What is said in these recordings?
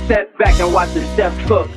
Step back and watch the step cook.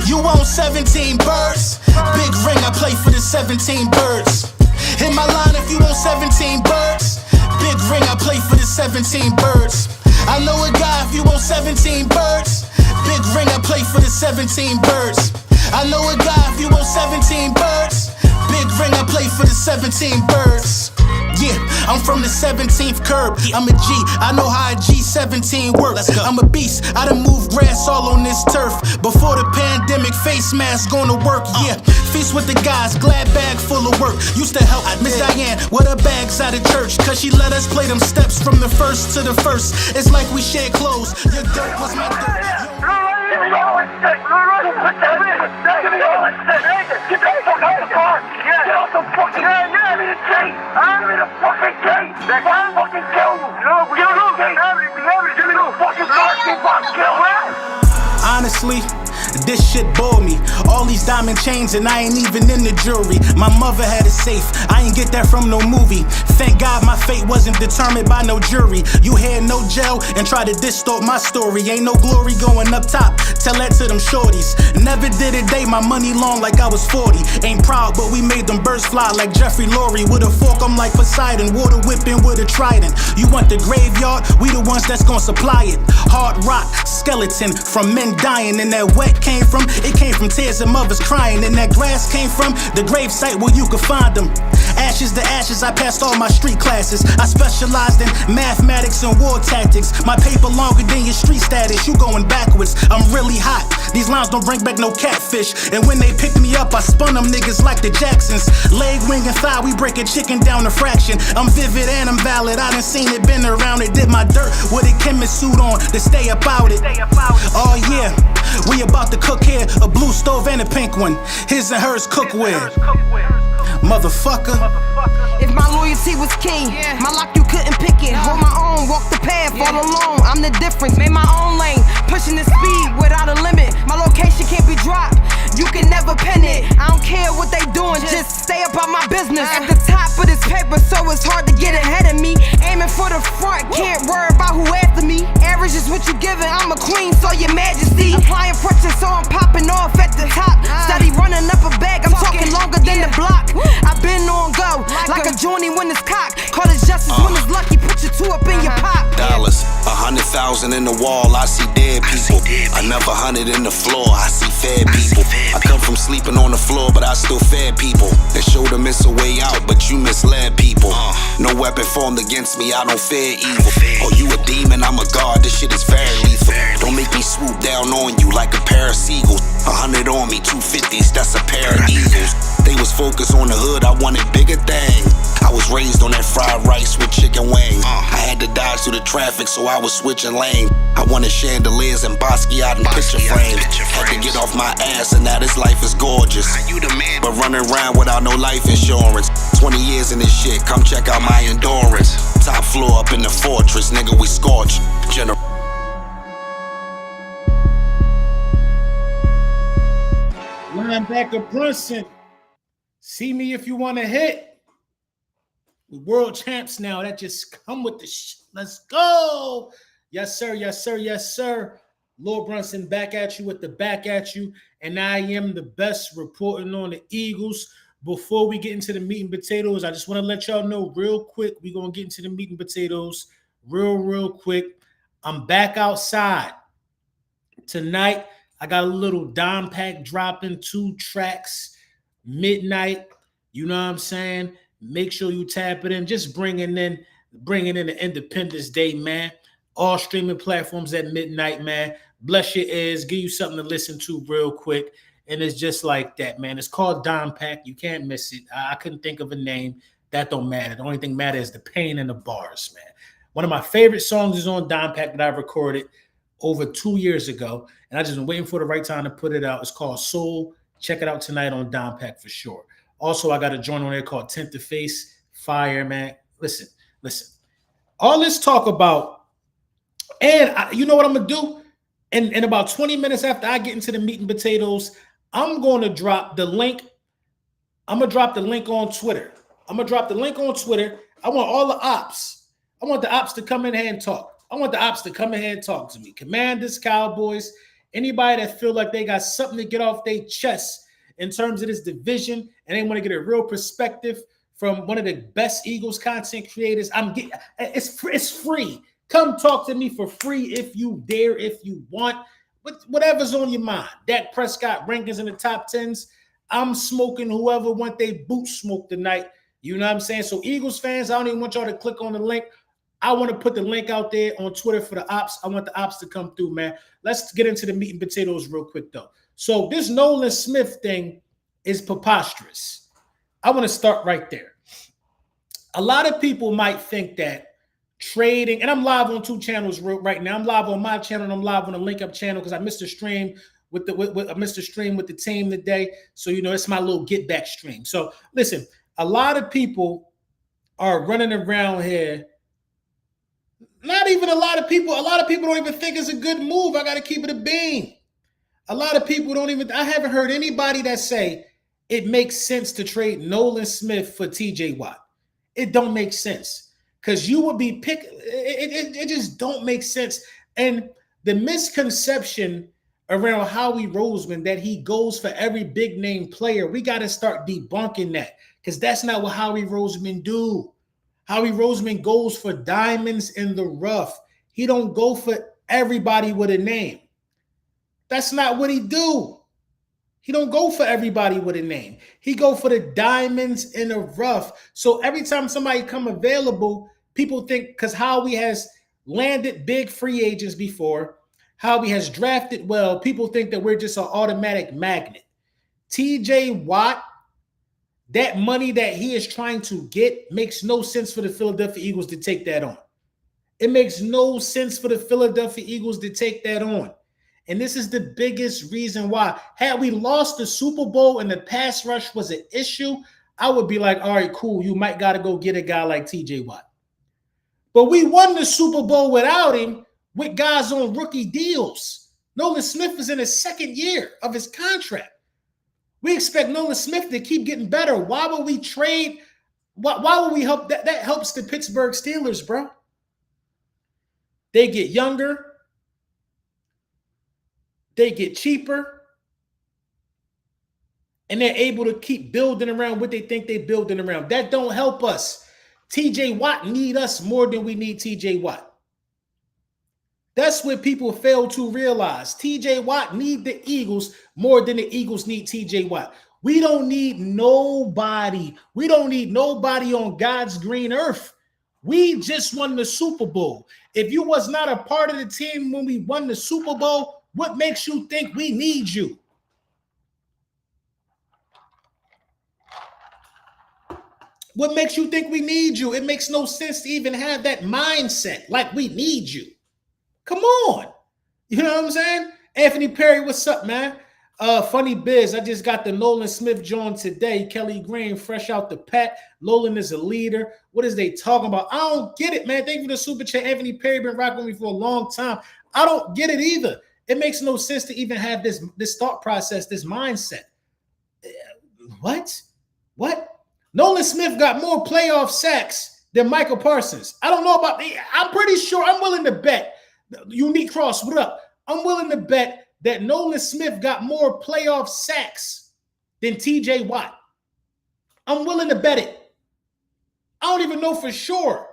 You own 17 birds. Big ring, I play for the 17 birds. Hit my line if you own 17 birds. Big ring, I play for the 17 birds. I know a guy if you own 17 birds. Big ring, I play for the 17 birds. I know a guy if you own 17 birds. Big ring, I play for the 17 birds. Yeah, I'm from the 17th curb. I'm a G, I know how a G17 works. I'm a beast, I done moved grass all on this turf. Before the pandemic, face mask gonna work, yeah. Feast with the guys, glad bag full of work. Used to help Miss Diane with her bags out of church, cause she let us play them steps from the first to the first. It's like we shared clothes, your dirt was my dirt. Give me all this shit. Give me all this shit. Get the fuck out of the car. Get off the fucking car. Give me the key. Give me the fucking key. I'll fucking kill you. Give me the key. Give me the fucking car. Get fucking killed. Honestly, this shit bore me. All these diamond chains and I ain't even in the jewelry. My mother had a safe, I ain't get that from no movie. Thank God my fate wasn't determined by no jury. You had no jail and try to distort my story. Ain't no glory going up top, tell that to them shorties. Never did a day my money long like I was 40. Ain't proud but we made them birds fly like Jeffrey Lurie. With a fork I'm like Poseidon, water whipping with a trident. You want the graveyard, we the ones that's gonna supply it. Hard rock, skeleton from men dying. And that wet came from, it came from tears of mothers crying. And that grass came from the grave site where you could find them. Ashes to ashes, I passed all my street classes. I specialized in mathematics and war tactics. My paper longer than your street status, you going backwards. I'm really hot, these lines don't bring back no catfish. And when they picked me up, I spun them niggas like the Jacksons. Leg, wing, and thigh, we break a chicken down a fraction. I'm vivid and I'm valid, I done seen it, been around it. Did my dirt with a chemist suit on to stay about it. Oh yeah, we about to cook here, a blue stove and a pink one. His and hers cookware. Motherfucker. If my loyalty was king, my lock you couldn't pick it. Hold my own, walk the path all alone. I'm the difference, made my own lane, pushing the speed without a limit. My location can't be dropped, you can never pin it. I don't care what they doing, just stay about my business. At the top of this paper, so it's hard to get ahead of me. Aiming for the front, can't worry about who after me. Average is what you giving, I'm a queen, so your majesty. Applying pressure, so I'm popping off at the top. Steady running up a bag, I'm talking longer than the block. I've been on go, like a journey when it's cocked. Call it justice when it's lucky, put your two up in your pop. Dollars, 100,000 in the wall, I see dead people. Another 100 in the floor, I see fed people. I come from sleeping on the floor, but I still fed people. They showed them it's a way out, but you misled people. No weapon formed against me, I don't fear evil. Oh, you a demon, I'm a god, this shit is very lethal. Don't make me swoop down on you like a pair of seagulls. 100 on me, 250s, that's a pair of eagles. They was focused on the hood, I wanted bigger things. I was raised on that fried rice with chicken wings. I had to dodge through the traffic, so I was switching lanes. I wanted chandeliers and Basquiat and picture frames. Had to get off my ass, and now this life is gorgeous. But running around without no life insurance. 20 years in this shit, come check out my endurance. Top floor up in the fortress, nigga, we scorch. Linebacker Brunson, see me if you want to hit. We world champs now. That just come with the let's go. Yes, sir. Yes, sir. Yes, sir. Lord Brunson back at you with the back at you. And I am the best reporting on the Eagles. Before we get into the meat and potatoes, I just want to let y'all know real quick. We're going to get into the meat and potatoes real quick. I'm back outside. Tonight, I got a little dime pack dropping, 2 tracks, midnight. You know what I'm saying? Make sure you tap it in. Just bringing in the Independence Day, man. All streaming platforms at midnight, man. Bless your ears. Give you something to listen to real quick. And it's just like that, man. It's called Dime Pack. You can't miss it. I couldn't think of a name. That don't matter. The only thing matter is the pain and the bars, man. One of my favorite songs is on Dime Pack that I recorded over 2 years ago. And I just been waiting for the right time to put it out. It's called Soul. Check it out tonight on Dime Pack for sure. Also, I got a joint on there called Tint the Face. Fire, man. Listen. All this talk about, and you know what I'm going to do? In about 20 minutes after I get into the meat and potatoes, I'm going to drop the link. I'm going to drop the link on Twitter. I want all the ops. I want the ops to come in here and talk. I want the ops to come in here and talk to me. Commanders, Cowboys, anybody that feel like they got something to get off their chest in terms of this division and they want to get a real perspective from one of the best Eagles content creators. It's free. Come talk to me for free if you dare, if you want. Whatever's on your mind. Dak Prescott rankings in the top 10s. I'm smoking whoever want they boot smoke tonight. You know what I'm saying? So Eagles fans, I don't even want y'all to click on the link. I want to put the link out there on Twitter for the ops. I want the ops to come through, man. Let's get into the meat and potatoes real quick, though. So this Nolan Smith thing is preposterous. I want to start right there. A lot of people might think that trading, and I'm live on 2 channels right now. I'm live on my channel and I'm live on the Link Up channel because I missed a stream with the team today. So, you know, it's my little get back stream. So listen, a lot of people are running around here. Not even a lot of people don't even think it's a good move. I got to keep it a bean. A lot of people I haven't heard anybody that say it makes sense to trade Nolan Smith for TJ Watt. It don't make sense because you would be it just don't make sense. And the misconception around Howie Roseman that he goes for every big name player, we got to start debunking that because that's not what Howie Roseman do. Howie Roseman goes for diamonds in the rough. He don't go for everybody with a name. That's not what he do. He don't go for everybody with a name. He go for the diamonds in the rough. So every time somebody come available, people think because Howie has landed big free agents before, Howie has drafted well, people think that we're just an automatic magnet. TJ Watt, that money that he is trying to get makes no sense for the Philadelphia Eagles to take that on. It makes no sense for the Philadelphia Eagles to take that on. And this is the biggest reason why. Had we lost the Super Bowl and the pass rush was an issue, I would be like, all right, cool. You might got to go get a guy like TJ Watt. But we won the Super Bowl without him with guys on rookie deals. Nolan Smith is in his 2nd year of his contract. We expect Nolan Smith to keep getting better. Why would we trade? Why would we help? That helps the Pittsburgh Steelers, bro. They get younger. They get cheaper. And they're able to keep building around what they think they're building around. That don't help us. TJ Watt need us more than we need TJ Watt. That's what people fail to realize. TJ Watt need the Eagles more than the Eagles need TJ Watt. We don't need nobody. We don't need nobody on God's green earth. We just won the Super Bowl. If you was not a part of the team when we won the Super Bowl, what makes you think we need you? What makes you think we need you? It makes no sense to even have that mindset like we need you. Come on. You know what I'm saying? Anthony Perry, what's up, man? Funny biz. I just got the Nolan Smith joint today. Kelly Green, fresh out the pet. Nolan is a leader. What is they talking about? I don't get it, man. Thank you for the super chat. Anthony Perry been rocking with me for a long time. I don't get it either. It makes no sense to even have this thought process, this mindset. What? Nolan Smith got more playoff sacks than Michael Parsons. I don't know about the. I'm pretty sure. I'm willing to bet. Unique Cross, what up? I'm willing to bet that Nolan Smith got more playoff sacks than TJ Watt. I'm willing to bet it. I don't even know for sure.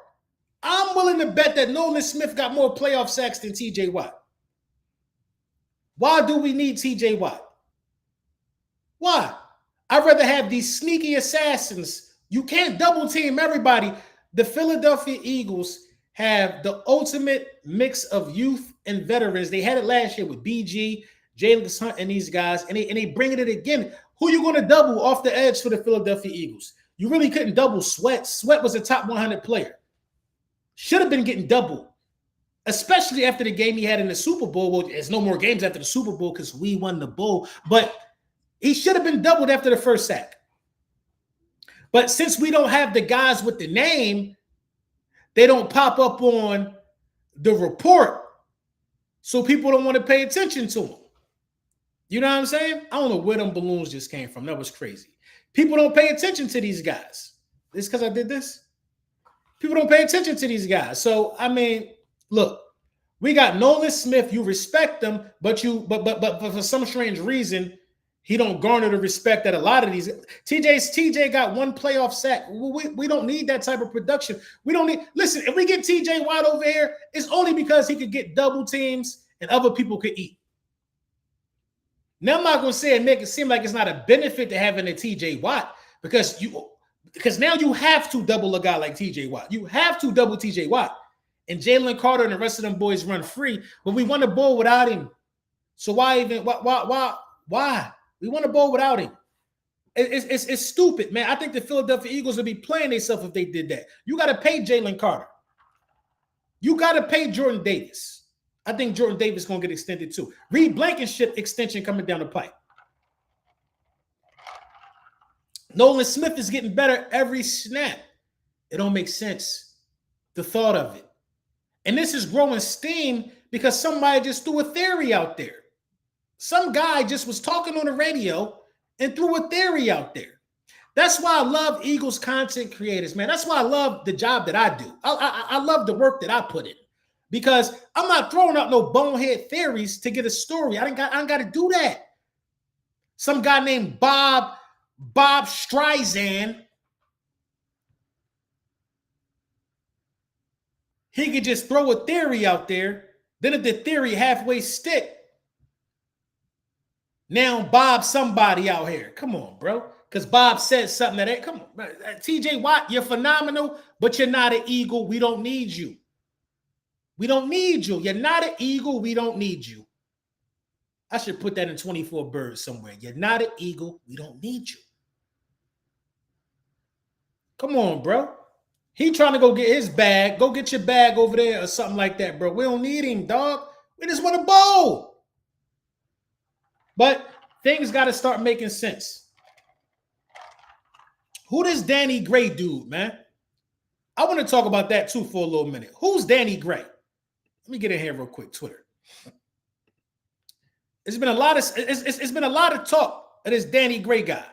I'm willing to bet that Nolan Smith got more playoff sacks than TJ Watt. Why do we need TJ Watt? Why? I'd rather have these sneaky assassins. You can't double team everybody. The Philadelphia Eagles have the ultimate mix of youth and veterans. They had it last year with BG, Jalen Hunt, and these guys, and they bringing it again. Who you going to double off the edge for the Philadelphia Eagles? You really couldn't double Sweat. Sweat was a top 100 player. Should have been getting doubled, especially after the game he had in the Super Bowl. Well, there's no more games after the Super Bowl because we won the bowl, but he should have been doubled after the first sack. But since we don't have the guys with the name, they don't pop up on the report, so people don't want to pay attention to them. You know what I'm saying? I don't know where them balloons just came from. That was crazy. People don't pay attention to these guys. This because I did this? People don't pay attention to these guys. So, I mean, look, We got Nolan Smith. You respect him, but for some strange reason, he don't garner the respect that a lot of these. TJ got one playoff sack. We don't need that type of production. We don't need. Listen, if we get TJ Watt over here, it's only because he could get double teams and other people could eat. Now I'm not going to say and make it seem like it's not a benefit to having a TJ Watt because now you have to double a guy like TJ Watt. You have to double TJ Watt. And Jalen Carter and the rest of them boys run free, but we want to bowl without him. So why? We want to bowl without him. It's stupid, man. I think the Philadelphia Eagles would be playing themselves if they did that. You got to pay Jalen Carter. You got to pay Jordan Davis. I think Jordan Davis is going to get extended too. Reed Blankenship extension coming down the pipe. Nolan Smith is getting better every snap. It don't make sense. The thought of it. And this is growing steam because somebody just threw a theory out there. Some guy just was talking on the radio and threw a theory out there. That's why I love Eagles content creators, man. That's why I love the job that I do. I love the work that I put in because I'm not throwing out no bonehead theories to get a story. I ain't got to do that. Some guy named Bob Streisand, he could just throw a theory out there. Then if the theory halfway stick, now Bob somebody out here. Come on, bro. Because Bob said something that, come on. TJ Watt, you're phenomenal, but you're not an Eagle. We don't need you. We don't need you. You're not an Eagle. We don't need you. I should put that in 24 Birds somewhere. You're not an Eagle. We don't need you. Come on, bro. He trying to go get his bag. Go get your bag over there or something like that, bro. We don't need him, dog. We just want to bowl. But things got to start making sense. Who this Danny Gray dude, man? I want to talk about that too for a little minute. Who's Danny Gray? Let me get in here real quick. Twitter. It's been a lot of talk of this Danny Gray guy.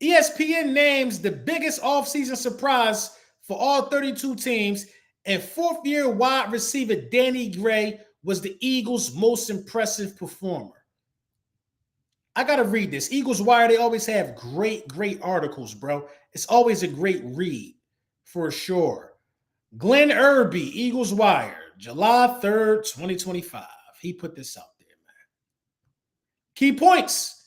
ESPN names the biggest offseason surprise for all 32 teams, and fourth-year wide receiver Danny Gray was the Eagles' most impressive performer. I got to read this. Eagles Wire, they always have great articles, bro. It's always a great read, for sure. Glenn Irby, Eagles Wire, July 3rd, 2025. He put this out there, man. Key points.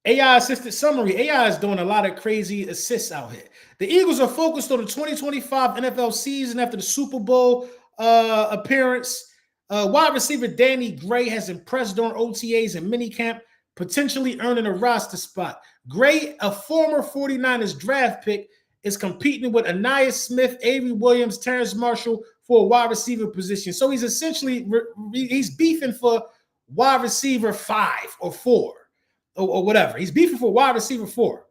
AI assisted summary. AI is doing a lot of crazy assists out here. The Eagles are focused on the 2025 NFL season after the Super Bowl appearance. Wide receiver Danny Gray has impressed during OTAs and minicamp, potentially earning a roster spot. Gray, a former 49ers draft pick, is competing with Aniyah Smith, Avery Williams, Terrence Marshall for a wide receiver position. So he's essentially he's beefing for wide receiver 5 or 4 or whatever. He's beefing for wide receiver 4.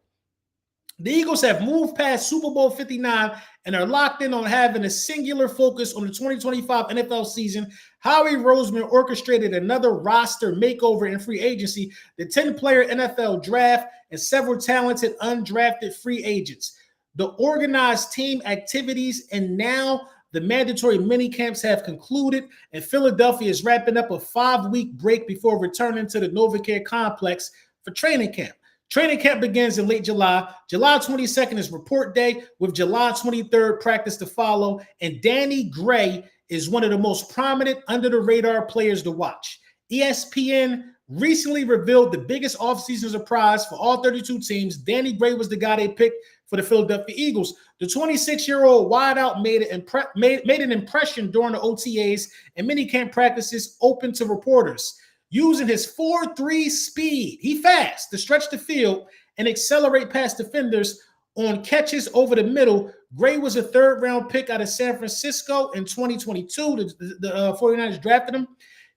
The Eagles have moved past Super Bowl 59 and are locked in on having a singular focus on the 2025 NFL season. Howie Roseman orchestrated another roster makeover in free agency, the 10-player NFL draft, and several talented undrafted free agents. The organized team activities and now the mandatory mini camps have concluded, and Philadelphia is wrapping up a 5-week break before returning to the NovaCare complex for training camp. Training camp begins in late July. July 22nd is report day, with July 23rd practice to follow. And Danny Gray is one of the most prominent under-the-radar players to watch. ESPN recently revealed the biggest offseason surprise for all 32 teams. Danny Gray was the guy they picked for the Philadelphia Eagles. The 26-year-old wideout made an impression during the OTAs and minicamp practices open to reporters. Using his 4.3 speed, he fast to stretch the field and accelerate past defenders on catches over the middle. Gray was a third-round pick out of San Francisco in 2022. The 49ers drafted him.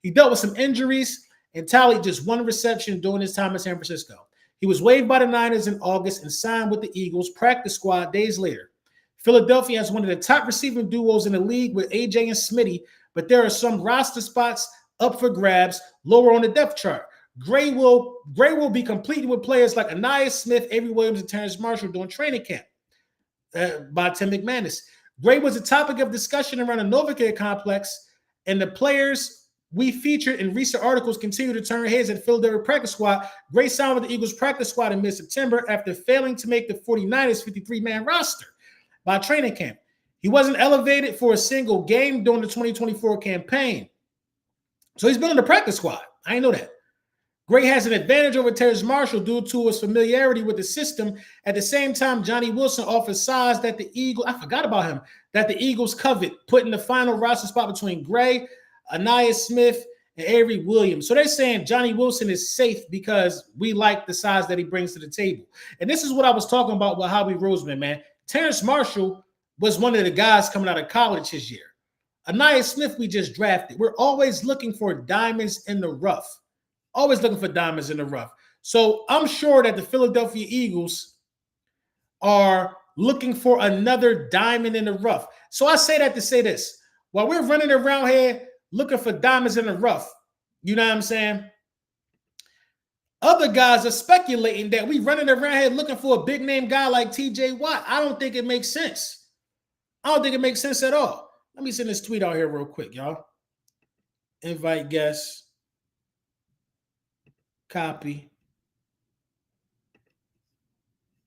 He dealt with some injuries and tallied just one reception during his time in San Francisco. He was waived by the Niners in August and signed with the Eagles practice squad days later. Philadelphia has one of the top receiving duos in the league with AJ and Smitty, but there are some roster spots up for grabs lower on the depth chart. Gray will be competing with players like Aniyah Smith, Avery Williams, and Terrence Marshall during training camp by Tim McManus. Gray was a topic of discussion around the Novacaire complex, and the players we featured in recent articles continue to turn heads at the Philadelphia practice squad. Gray signed with the Eagles practice squad in mid-September after failing to make the 49ers 53-man roster by training camp. He wasn't elevated for a single game during the 2024 campaign. So he's been on the practice squad. I didn't know that. Gray has an advantage over Terrace Marshall due to his familiarity with the system. At the same time, Johnny Wilson offers size that the Eagles, I forgot about him, that the Eagles covet, putting the final roster spot between Gray, Anaya Smith, and Avery Williams. So they're saying Johnny Wilson is safe because we like the size that he brings to the table. And this is what I was talking about with Howie Roseman, man. Terrace Marshall was one of the guys coming out of college his year. Anaya Smith, we just drafted. We're always looking for diamonds in the rough. Always looking for diamonds in the rough. So I'm sure that the Philadelphia Eagles are looking for another diamond in the rough. So I say that to say this. While we're running around here looking for diamonds in the rough, you know what I'm saying? Other guys are speculating that we running around here looking for a big name guy like TJ Watt. I don't think it makes sense. I don't think it makes sense at all. Let me send this tweet out here real quick, y'all. Invite guests. Copy.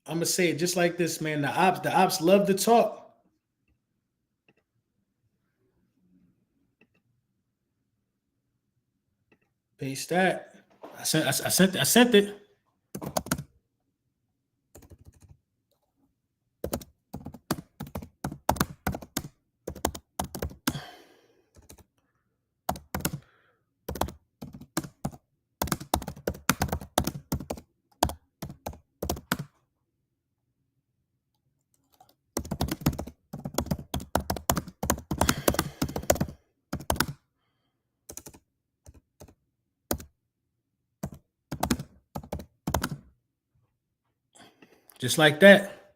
I'm gonna say it just like this, man. The ops love to talk. Paste that. I sent it. Just like that.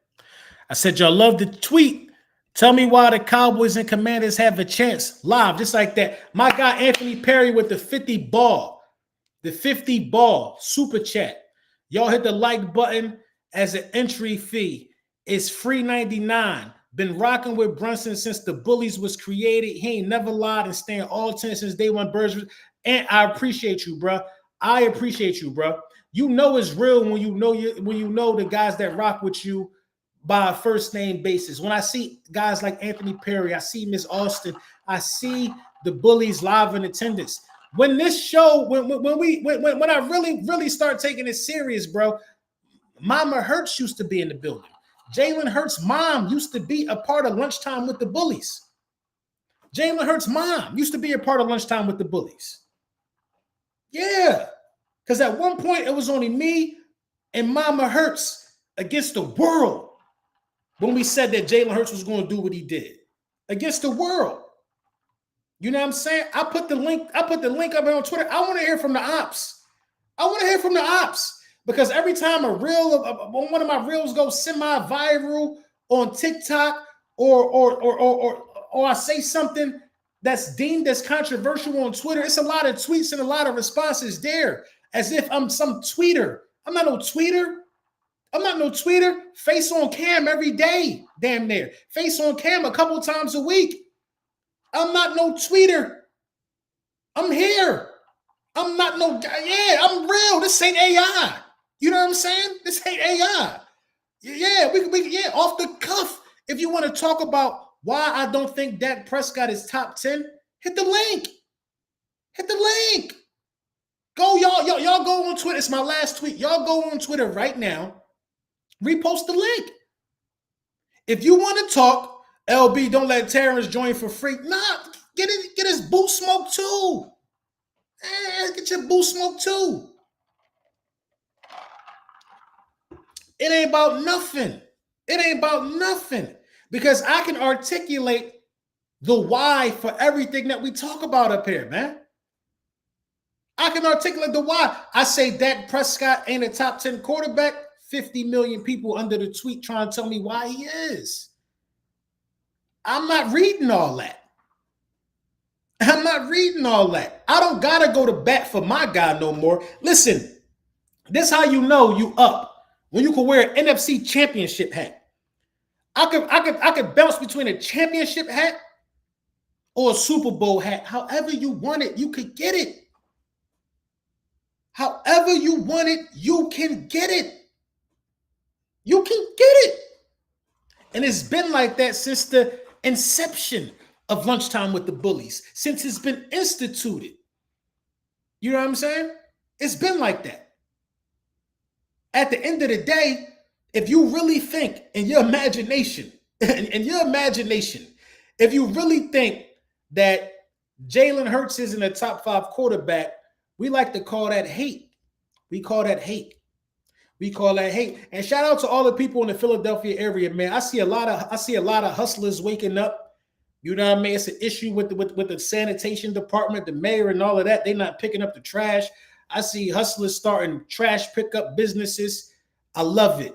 I said, y'all love the tweet. Tell me why the Cowboys and Commanders have a chance. Live, just like that. My guy Anthony Perry with the 50 ball. The 50 ball super chat. Y'all hit the like button as an entry fee. It's free 99. Been rocking with Brunson since the Bullies was created. He ain't never lied and staying all 10 since day one. Birds. And I appreciate you, bro. I appreciate you, bro. You know it's real when you know the guys that rock with you by a first name basis. When I see guys like Anthony Perry, I see Miss Austin, I see the Bullies live in attendance. When this show, when I really start taking it serious, bro, Mama Hurts used to be in the building. Jalen Hurts' mom used to be a part of lunchtime with the Bullies. Jalen Hurts' mom used to be a part of lunchtime with the Bullies. Yeah. Because at one point, it was only me and Mama Hurts against the world when we said that Jalen Hurts was going to do what he did. Against the world. You know what I'm saying? I put the link up here on Twitter. I want to hear from the ops. I want to hear from the ops. Because every time a reel, one of my reels goes semi-viral on TikTok or I say something that's deemed as controversial on Twitter, it's a lot of tweets and a lot of responses there. As if I'm some tweeter. I'm not no tweeter. Face on cam every day, damn near. Face on cam a couple times a week. I'm not no tweeter. I'm here. I'm not no guy. Yeah, I'm real. This ain't AI. You know what I'm saying? This ain't AI. Yeah, we off the cuff. If you want to talk about why I don't think Dak Prescott is top 10, hit the link. Hit the link. Go, y'all go on Twitter. It's my last tweet. Y'all go on Twitter right now. Repost the link. If you want to talk, LB, don't let Terrence join for free. Nah, get his boot smoke too. Get your boot smoke too. It ain't about nothing. It ain't about nothing. Because I can articulate the why for everything that we talk about up here, man. I can articulate the why. I say Dak Prescott ain't a top 10 quarterback. 50 million people under the tweet trying to tell me why he is. I'm not reading all that. I'm not reading all that. I don't got to go to bat for my guy no more. Listen, this how you know you up. When you can wear an NFC championship hat. I could bounce between a championship hat or a Super Bowl hat. However you want it, you could get it. However you want it, you can get it. You can get it. And it's been like that since the inception of Lunchtime with the Bullies, since it's been instituted. You know what I'm saying? It's been like that. At the end of the day, if you really think in your imagination, if you really think that Jalen Hurts isn't a top 5 quarterback, we like to call that hate. We call that hate. And shout out to all the people in the Philadelphia area, man. I see a lot of hustlers waking up. You know what I mean? It's an issue with the sanitation department, the mayor, and all of that. They're not picking up the trash. I see hustlers starting trash pickup businesses. I love it.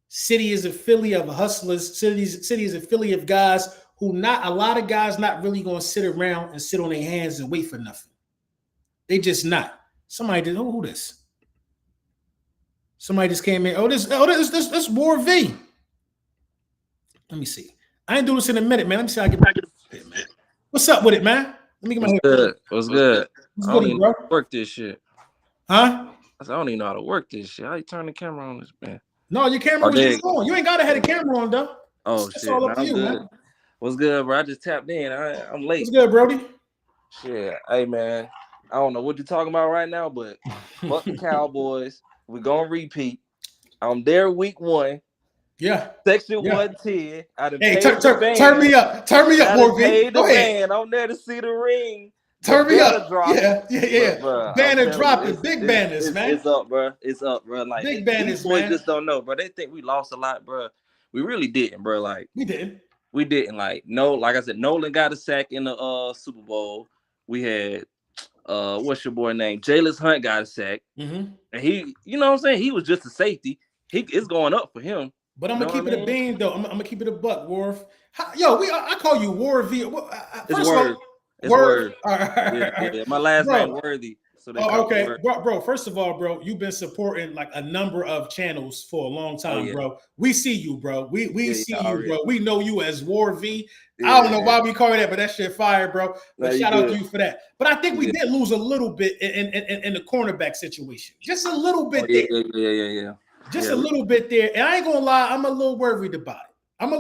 City is a Philly of hustlers. City is a Philly of guys who a lot of guys not really going to sit around and sit on their hands and wait for nothing. They just not. Somebody did. Who this? Somebody just came in. This War V. Let me see. I ain't doing this in a minute, man. Let me see how I get back to it, man. What's up with it, man? Let me get my What's good? What's good? What's I don't good, even bro? know how to work this shit. Huh? I said, I don't even know how to work this shit. How you turn the camera on this, man? No, your camera was there just you go. on. You ain't got to have the camera on, though. Oh, It's shit. all Nah, up to I'm you, good. man. What's good, bro? I just tapped in. I'm late. What's good, Brody? Shit. Hey, man. I don't know what you're talking about right now, but fuck the Cowboys. We're going to repeat. I'm there week 1. Yeah. Section Yeah. 110. I done Hey, paid turn the band. me up. Turn me up, I done War V. paid the Go ahead. band. I'm there to see the ring. Turn me up. Drop. Yeah. Bro, Banner dropping. Big banners, man. It's up, bro. It's up, bro. Like Big banners, these boys man. just don't know, bro. They think we lost a lot, bro. We really didn't, bro. Like We didn't. Like like I said, Nolan got a sack in the Super Bowl. We had what's your boy name? Jalen Hunt got a sack, and he, you know what I'm saying? He was just a safety. It's going up for him. But I'm gonna keep it a bean though. I'm gonna keep it a buck, Worf. I call you War V. It's Word. It's Word. All right. Yeah. My last name Worthy. So they okay, bro. First of all, bro, you've been supporting like a number of channels for a long time, bro. We see you, bro. We see you, bro. We know you as War V. I don't know why we call you that, but that shit fire, bro. But shout out to you for that. But I think we did lose a little bit in the cornerback situation. Just a little bit there. Yeah. Just a little bit there. And I ain't gonna lie, I'm a little worried about it. I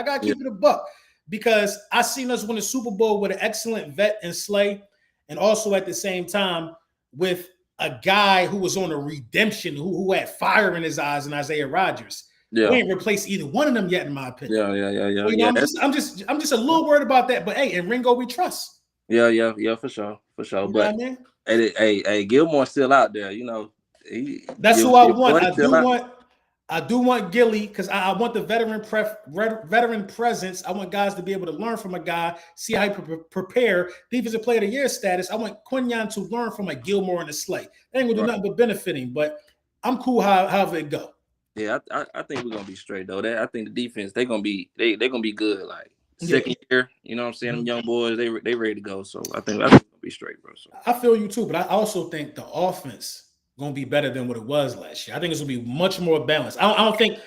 gotta keep it a buck because I seen us win a Super Bowl with an excellent vet and Slay, and also at the same time with a guy who was on a redemption, who had fire in his eyes, and Isaiah Rodgers. Yeah. We ain't replaced either one of them yet, in my opinion. Yeah. So, you know, I'm just a little worried about that. But hey, in Ringo we trust. Yeah, for sure. You But know what hey, Gilmore's still out there, you know. That's who I want. I do want Gilly because I want the veteran presence. I want guys to be able to learn from a guy, see how he prepare. Defensive Player of the Year status. I want Quinyon to learn from a Gilmore and a Slay. They ain't gonna do nothing but benefit him. But I'm cool however it go. Yeah, I think we're gonna be straight though. I think the defense they're gonna be good. Like second year, you know what I'm saying? Them young boys they ready to go. So I think we're gonna be straight, bro. So I feel you too, but I also think the offense gonna be better than what it was last year. I think it's gonna be much more balanced. I don't think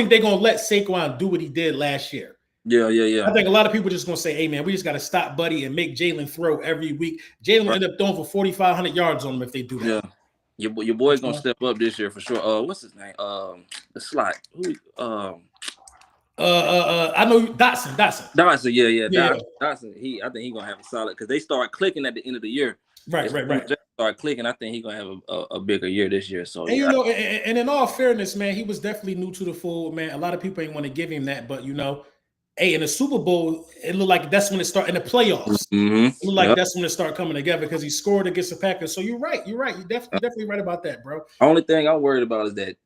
they're gonna let Saquon do what he did last year. Yeah. I think a lot of people just gonna say, "Hey, man, we just gotta stop Buddy and make Jalen throw every week." Jalen end up throwing for 4,500 yards on him if they do that. Yeah, your boy's gonna step up this year for sure. What's his name? The slot. Who? I know Dotson. Dotson. Yeah. Dotson. I think he's gonna have a solid because they start clicking at the end of the year. Right. Start clicking. I think he's gonna have a bigger year this year. So and you know, and in all fairness, man, he was definitely new to the fold, man. A lot of people ain't want to give him that, but you know, hey, in the Super Bowl, it looked like that's when it started. In the playoffs, it looked like that's when it started coming together because he scored against the Packers. So you're right. You're definitely right about that, bro. Only thing I'm worried about is that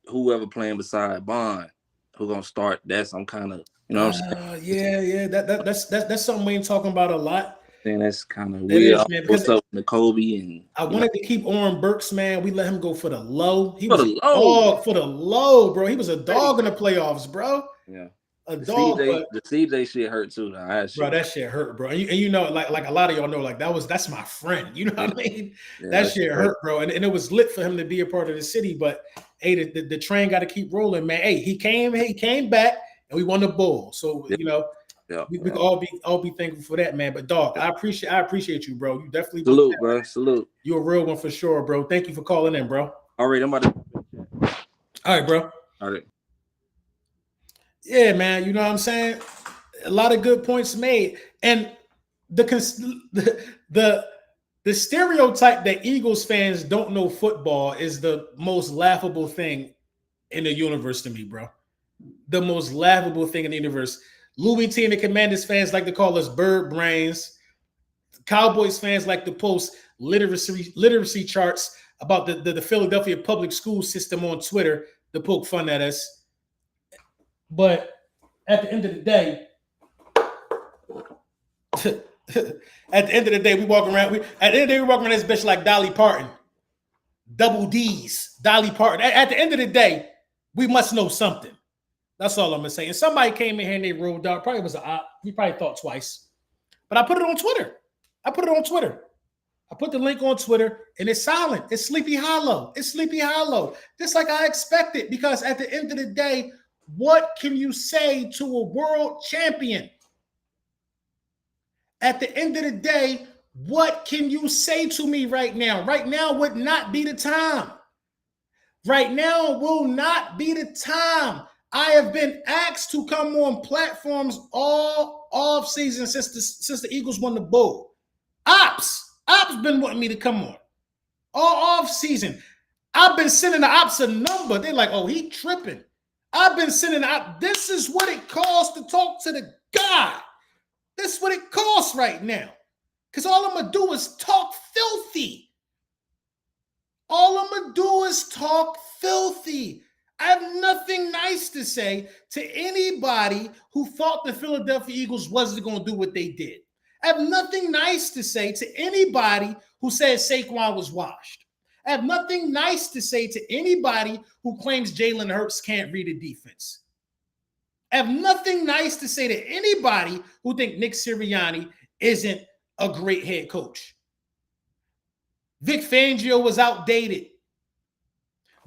whoever playing beside Bond, who gonna start? That's I'm kind of, you know what I'm saying? Yeah. That's something we ain't talking about a lot. And that's kind of weird. What's up with Kobe and I wanted to keep Oren Burks, man. We let him go for the low. He for was the low. For the low, bro. He was a dog in the playoffs, bro. Yeah. A dog. The CJ shit hurt too. Bro, that shit hurt, bro. And you know, like a lot of y'all know, like that's my friend. You know what I mean? Yeah, that shit hurt, bro. And it was lit for him to be a part of the city, but hey, the train got to keep rolling, man. Hey, he came back, and we won the bowl. So we can all be thankful for that, man. But dog, I appreciate you, bro. You definitely salute, bro. Salute. You're a real one for sure, bro. Thank you for calling in, bro. All right, I'm about to. All right, bro. All right. Yeah, man. You know what I'm saying? A lot of good points made, and the stereotype that Eagles fans don't know football is the most laughable thing in the universe to me, bro. The most laughable thing in the universe. Louis T and the Commanders fans like to call us bird brains. Cowboys fans like to post literacy charts about the Philadelphia public school system on Twitter to poke fun at us. But at the end of the day, we walk around. We walk around this bitch like Dolly Parton, double D's, Dolly Parton. At the end of the day, we must know something. That's all I'm gonna say. And somebody came in here and they rolled out. Probably was an op. He probably thought twice. But I put it on Twitter. I put the link on Twitter, and it's silent. It's Sleepy Hollow. Just like I expected. Because at the end of the day, what can you say to a world champion? At the end of the day, what can you say to me right now? Right now would not be the time. Right now will not be the time. I have been asked to come on platforms all off season since the Eagles won the bowl. Ops been wanting me to come on all off season. I've been sending the ops a number. They're like, oh, he tripping. I've been sending out. This is what it costs to talk to the guy. This is what it costs right now. Because all I'm going to do is talk filthy. I have nothing nice to say to anybody who thought the Philadelphia Eagles wasn't going to do what they did. I have nothing nice to say to anybody who says Saquon was washed. I have nothing nice to say to anybody who claims Jalen Hurts can't read a defense. I have nothing nice to say to anybody who think Nick Sirianni isn't a great head coach. Vic Fangio was outdated.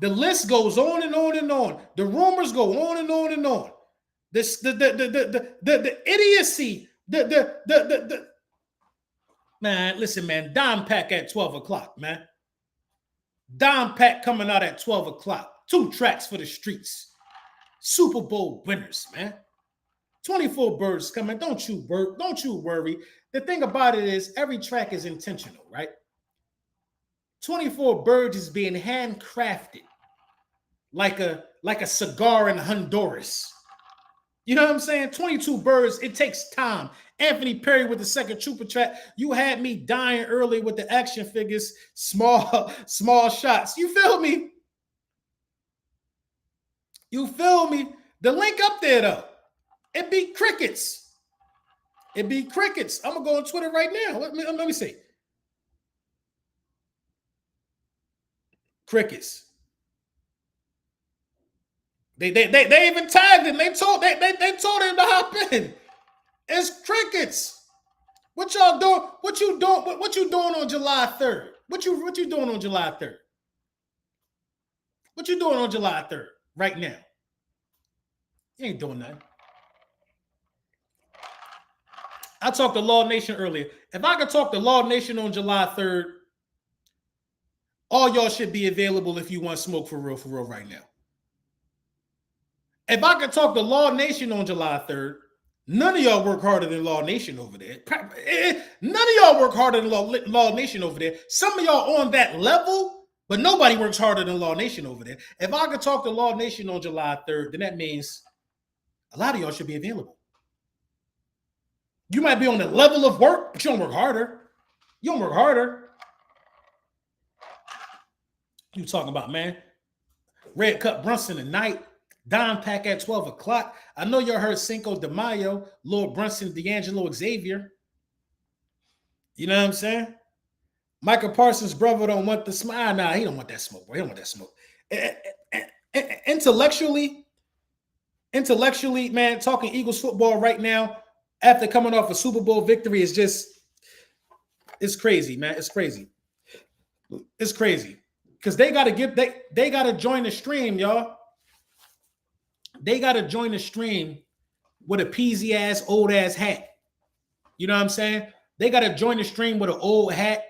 The list goes on and on and on. The rumors go on and on and on. The idiocy. Man, listen, man. Dime pack at 12 o'clock, man. Dime pack coming out at 12 o'clock. 2 tracks for the streets. Super Bowl winners, man. 24 birds coming. Don't you worry. The thing about it is every track is intentional, right? 24 birds is being handcrafted like a cigar in Honduras. You know what I'm saying? 22 birds, it takes time. Anthony Perry with the second trooper track. You had me dying early with the action figures, small shots. You feel me? The link up there, though. It be crickets. I'm going to go on Twitter right now. Let me see. Crickets. They even tagged him. They told him to hop in. It's crickets. What y'all doing? What you doing on July 3rd? What you doing on July 3rd? What you doing on July 3rd right now? You ain't doing nothing. I talked to Law Nation earlier. If I could talk to Law Nation on July 3rd, all y'all should be available if you want smoke for real right now. If I could talk to Law Nation on July 3rd, none of y'all work harder than Law Nation over there. None of y'all work harder than Law Nation over there. Some of y'all on that level, but nobody works harder than Law Nation over there. If I could talk to Law Nation on July 3rd, then that means a lot of y'all should be available. You might be on the level of work, but you don't work harder. You talking about, man? Red Cup Brunson tonight. Dime pack at 12 o'clock. I know y'all heard Cinco de Mayo, Lord Brunson, D'Angelo Xavier. You know what I'm saying? Michael Parsons' brother don't want the smoke. Nah, he don't want that smoke, bro. He don't want that smoke. Intellectually, man, talking Eagles football right now after coming off a Super Bowl victory is it's crazy, man. It's crazy. because they gotta join the stream, y'all. They gotta join the stream with a peasy ass old ass hat. You know what I'm saying? They gotta join the stream with an old hat.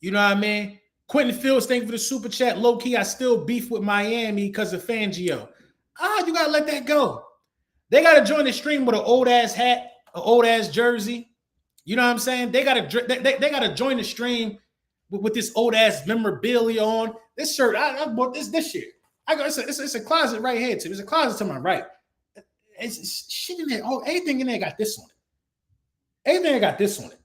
You know what I mean? Quentin Fields, thank you for the super chat. Low key, I still beef with Miami because of Fangio. You gotta let that go. They gotta join the stream with an old ass hat, an old ass jersey. You know what I'm saying? They gotta join the stream with this old ass memorabilia on. This shirt, I bought this year. It's a closet right here too. There's a closet to my right. It's shit in there. Everything in there got this on it. Everything got this on it.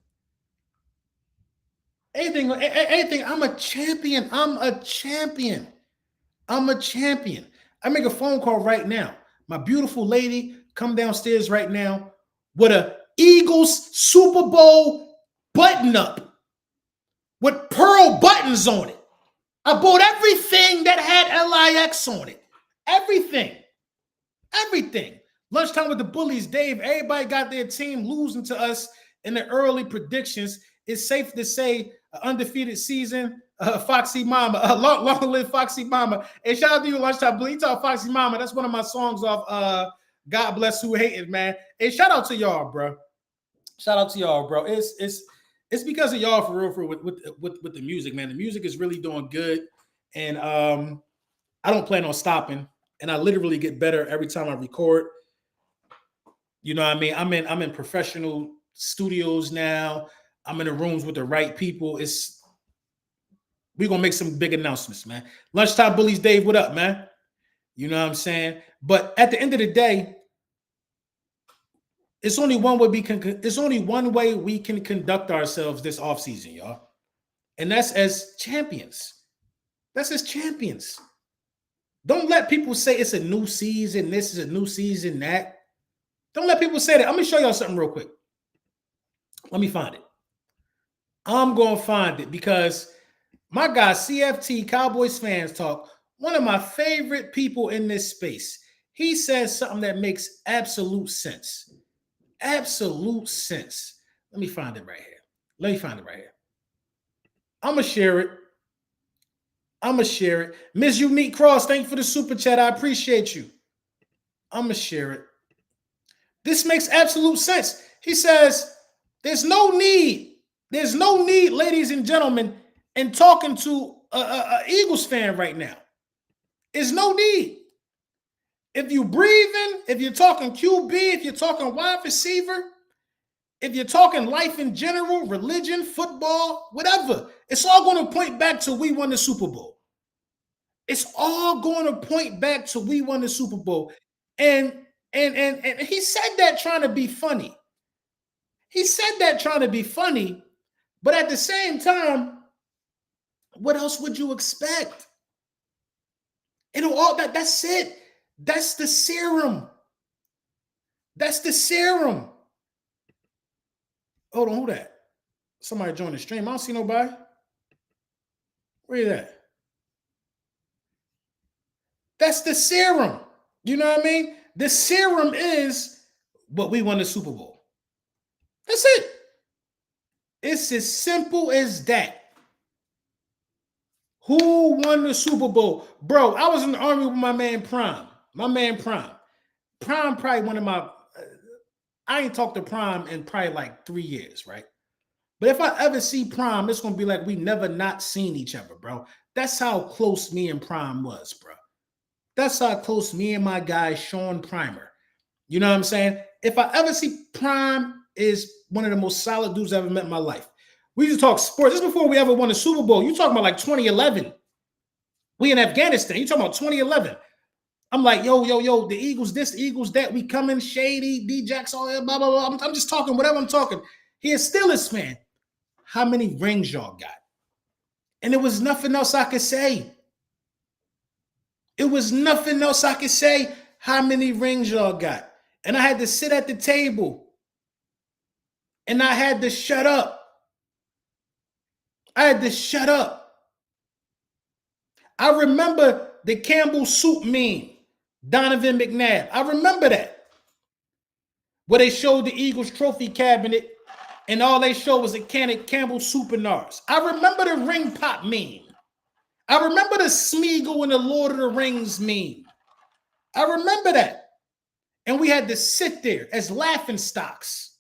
Anything. I'm a champion. I make a phone call right now. My beautiful lady come downstairs right now with a Eagles Super Bowl button up with pearl buttons on it. I bought everything that had LIX on it. Everything. Lunchtime with the bullies, Dave. Everybody got their team losing to us in the early predictions. It's safe to say undefeated season. Foxy Mama, long live Foxy Mama. Hey, shout out to you, Lunchtime Bully. Talk Foxy Mama. That's one of my songs off God Bless Who Hated, man. Hey, shout out to y'all, bro. It's because of y'all for real with the music, man. The music is really doing good, and I don't plan on stopping. And I literally get better every time I record. You know what I mean? I'm in professional studios now. I'm in the rooms with the right people. We're gonna make some big announcements, man. Lunchtime Bullies, Dave, what up, man? You know what I'm saying? But at the end of the day, it's only one way we can conduct ourselves this offseason, y'all. And that's as champions. Don't let people say it's a new season, this is a new season, that. Don't let people say that. I'm gonna show y'all something real quick. Let me find it. I'm gonna find it because my guy, CFT, Cowboys Fans Talk, one of my favorite people in this space, he says something that makes absolute sense. Absolute sense. Let me find it right here. I'm gonna share it. Miss Unique Cross, thank you for the super chat. I appreciate you. I'm gonna share it. This makes absolute sense. He says, there's no need, ladies and gentlemen, in talking to a Eagles fan right now. There's no need. If you breathing, if you're talking QB, if you're talking wide receiver, if you're talking life in general, religion, football, whatever, it's all going to point back to we won the Super Bowl. It's all going to point back to we won the Super Bowl. And he said that trying to be funny. But at the same time, what else would you expect? That's it. That's the serum. Hold on, who that? Somebody joined the stream. I don't see nobody. Where you at? That's the serum. You know what I mean? The serum is what we won the Super Bowl. That's it. It's as simple as that. Who won the Super Bowl? Bro, I was in the Army with my man Prime. Prime probably one of my... I ain't talked to Prime in probably like 3 years, right? But if I ever see Prime, it's going to be like we never not seen each other, bro. That's how close me and Prime was, bro. That's how close me and my guy, Sean Primer. You know what I'm saying? If I ever see Prime, is one of the most solid dudes I've ever met in my life. We used to talk sports. This is before we ever won the Super Bowl. You talking about like 2011. We in Afghanistan. You talking about 2011. I'm like, yo, the Eagles this, the Eagles that. We coming, Shady, D-Jacks, all that, blah, blah, blah. I'm just talking whatever I'm talking. He is still his fan. How many rings y'all got? And there was nothing else I could say. How many rings y'all got? And I had to sit at the table. And I had to shut up. I remember the Campbell soup meme, Donovan McNabb. I remember that. Where they showed the Eagles trophy cabinet and all they showed was a can of Campbell soup and ours. I remember the ring pop meme. I remember the Smeagol and the Lord of the Rings meme. I remember that. And we had to sit there as laughing stocks.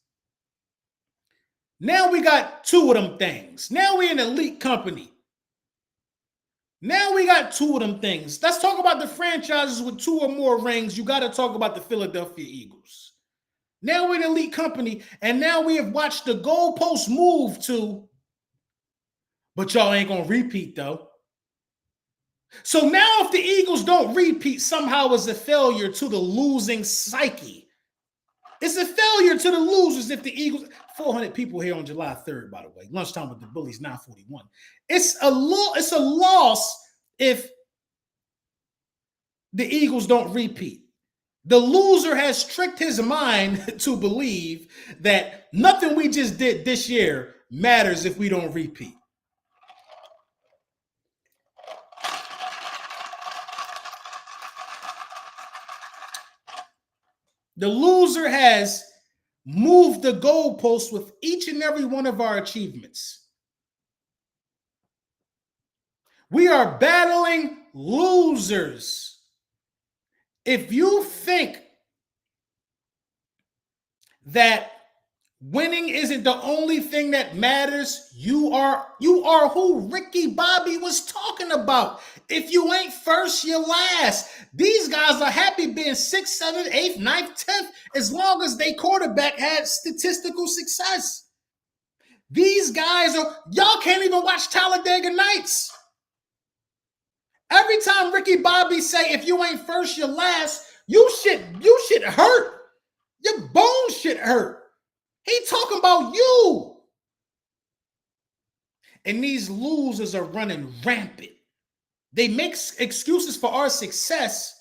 Now we got two of them things. Now we're an elite company. Now we got two of them things. Let's talk about the franchises with two or more rings. You got to talk about the Philadelphia Eagles. Now we're an elite company, and now we have watched the goalpost move to, but y'all ain't going to repeat, though. So now if the Eagles don't repeat, somehow it's a failure to the losing psyche. It's a failure to the losers if the Eagles... 400 people here on July 3rd, by the way. Lunchtime with the Bullies, 9:41. It's a loss if the Eagles don't repeat. The loser has tricked his mind to believe that nothing we just did this year matters if we don't repeat. The loser has moved the goalpost with each and every one of our achievements. We are battling losers. If you think that winning isn't the only thing that matters, you are who Ricky Bobby was talking about. If you ain't first, you're last. These guys are happy being 6th, 7th, 8th, 9th, 10th, as long as they quarterback had statistical success. These guys y'all can't even watch Talladega Nights. Every time Ricky Bobby say, if you ain't first, you're last, you should hurt. Your bones should hurt. He talking about you. And these losers are running rampant. They make excuses for our success,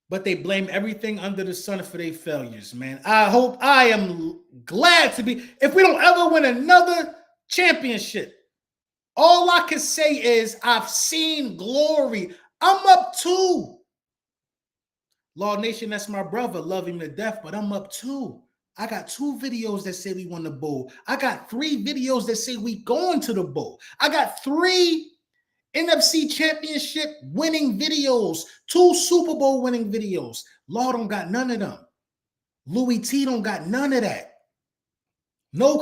but they blame everything under the sun for their failures, man. I am glad to be, if we don't ever win another championship, all I can say is I've seen glory. I'm up 2. Law Nation, that's my brother. Love him to death, but I'm up 2. I got 2 videos that say we won the bowl. I got 3 videos that say we going to the bowl. I got 3 NFC championship winning videos, 2 Super Bowl winning videos. Law don't got none of them. Louis T don't got none of that. No,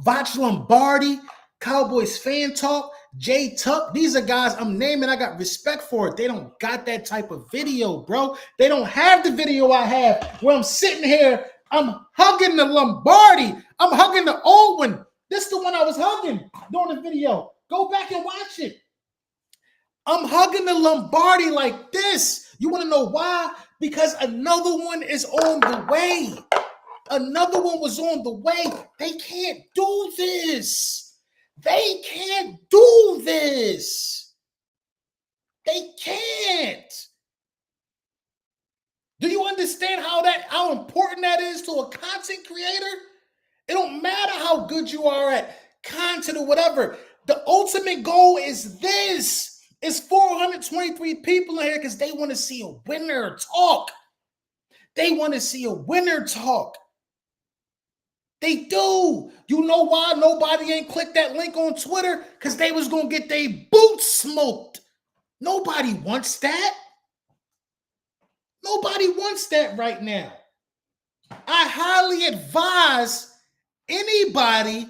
Vach Lombardi, Cowboys Fan Talk, Jay Tuck. These are guys I'm naming. I got respect for it. They don't got that type of video, bro. They don't have the video I have where I'm sitting here. I'm hugging the Lombardi. I'm hugging the old one. This is the one I was hugging during the video. Go back and watch it. I'm hugging the Lombardi like this. You want to know why? Because another one is on the way. Another one was on the way. They can't do this. They can't do this. They can't. Do you understand how important that is to a content creator? It don't matter how good you are at content or whatever. The ultimate goal is this. It's 423 people in here because they want to see a winner talk. They want to see a winner talk. They do. You know why nobody ain't clicked that link on Twitter? Because they was going to get their boots smoked. Nobody wants that. Nobody wants that right now. I highly advise anybody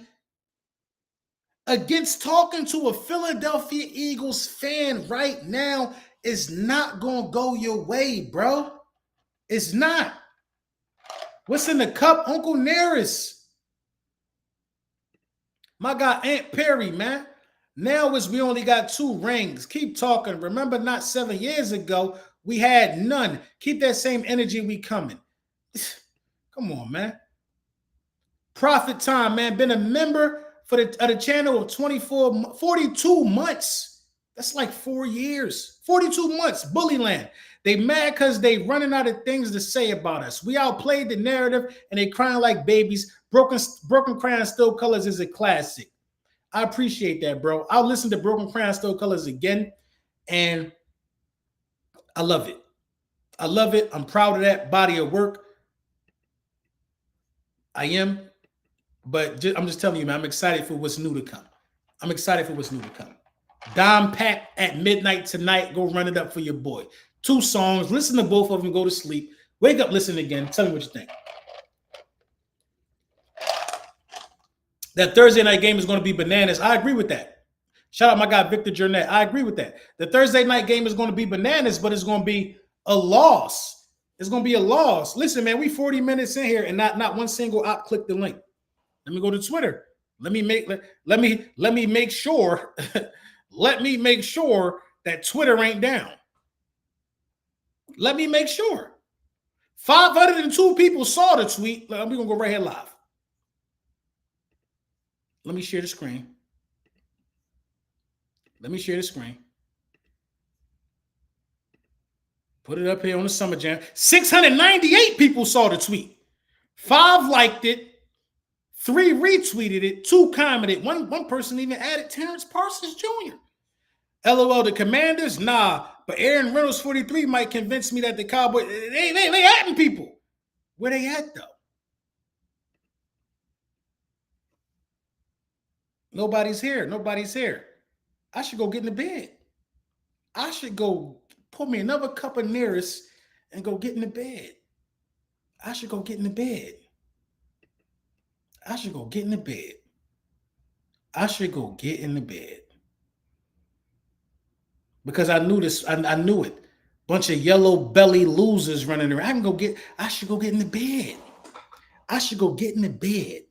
against talking to a Philadelphia Eagles fan right now is not going to go your way, bro. It's not. What's in the cup? Uncle Nearest. My guy Aunt Perry, man. Now is we only got 2 rings. Keep talking. Remember, not 7 years ago, we had none. Keep that same energy. We coming. Come on, man. Profit time, man. Been a member for the channel of 42 months. That's like 4 years. 42 months. Bullyland. They mad because they running out of things to say about us. We outplayed the narrative and they crying like babies. Broken Crayon Still Colors is a classic. I appreciate that, bro. I'll listen to Broken Crayon Still Colors again, and I love it. I love it. I'm proud of that body of work. I am, but I'm just telling you, man, I'm excited for what's new to come. I'm excited for what's new to come. Dom Pack at midnight tonight. Go run it up for your boy. 2 songs. Listen to both of them. Go to sleep. Wake up, listen again. Tell me what you think. That Thursday night game is going to be bananas. I agree with that. Shout out my guy, Victor Jernette. I agree with that. The Thursday night game is going to be bananas, but it's going to be a loss. It's going to be a loss. Listen, man, we 40 minutes in here and not one single op clicked the link. Let me go to Twitter. Let me make sure let me make sure that Twitter ain't down. Let me make sure. 502 people saw the tweet. We're going to go right here live. Let me share the screen. Let me share the screen. Put it up here on the Summer Jam. 698 people saw the tweet. 5 liked it. 3 retweeted it. 2 commented. One person even added Terrence Parsons Jr. LOL, the Commanders? Nah. But Aaron Reynolds 43 might convince me that the Cowboys, they adding people. Where they at, though? Nobody's here. Nobody's here. I should go get in the bed. I should go pour me another cup of Nearest and go get in the bed. I should go get in the bed. I should go get in the bed. I should go get in the bed. Because I knew this, I knew it. Bunch of yellow belly losers running around. I should go get in the bed. I should go get in the bed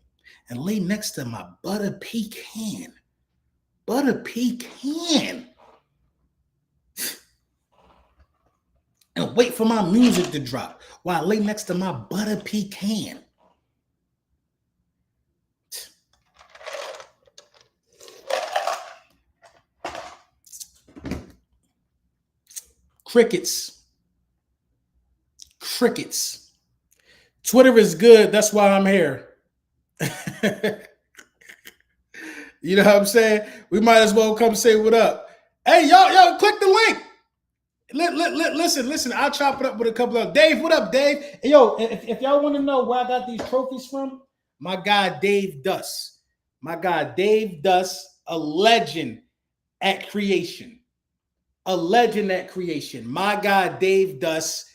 and lay next to my butter pecan. Butter pecan. And wait for my music to drop while I lay next to my butter pecan. Crickets. Crickets. Twitter is good. That's why I'm here. You know what I'm saying? We might as well come say what up. Hey, y'all, click the link. Listen. I'll chop it up with a couple of Dave. What up, Dave? Hey, yo, if y'all want to know where I got these trophies from, my guy Dave Duss. My guy Dave Duss, a legend at creation. A legend at creation. My guy Dave Duss.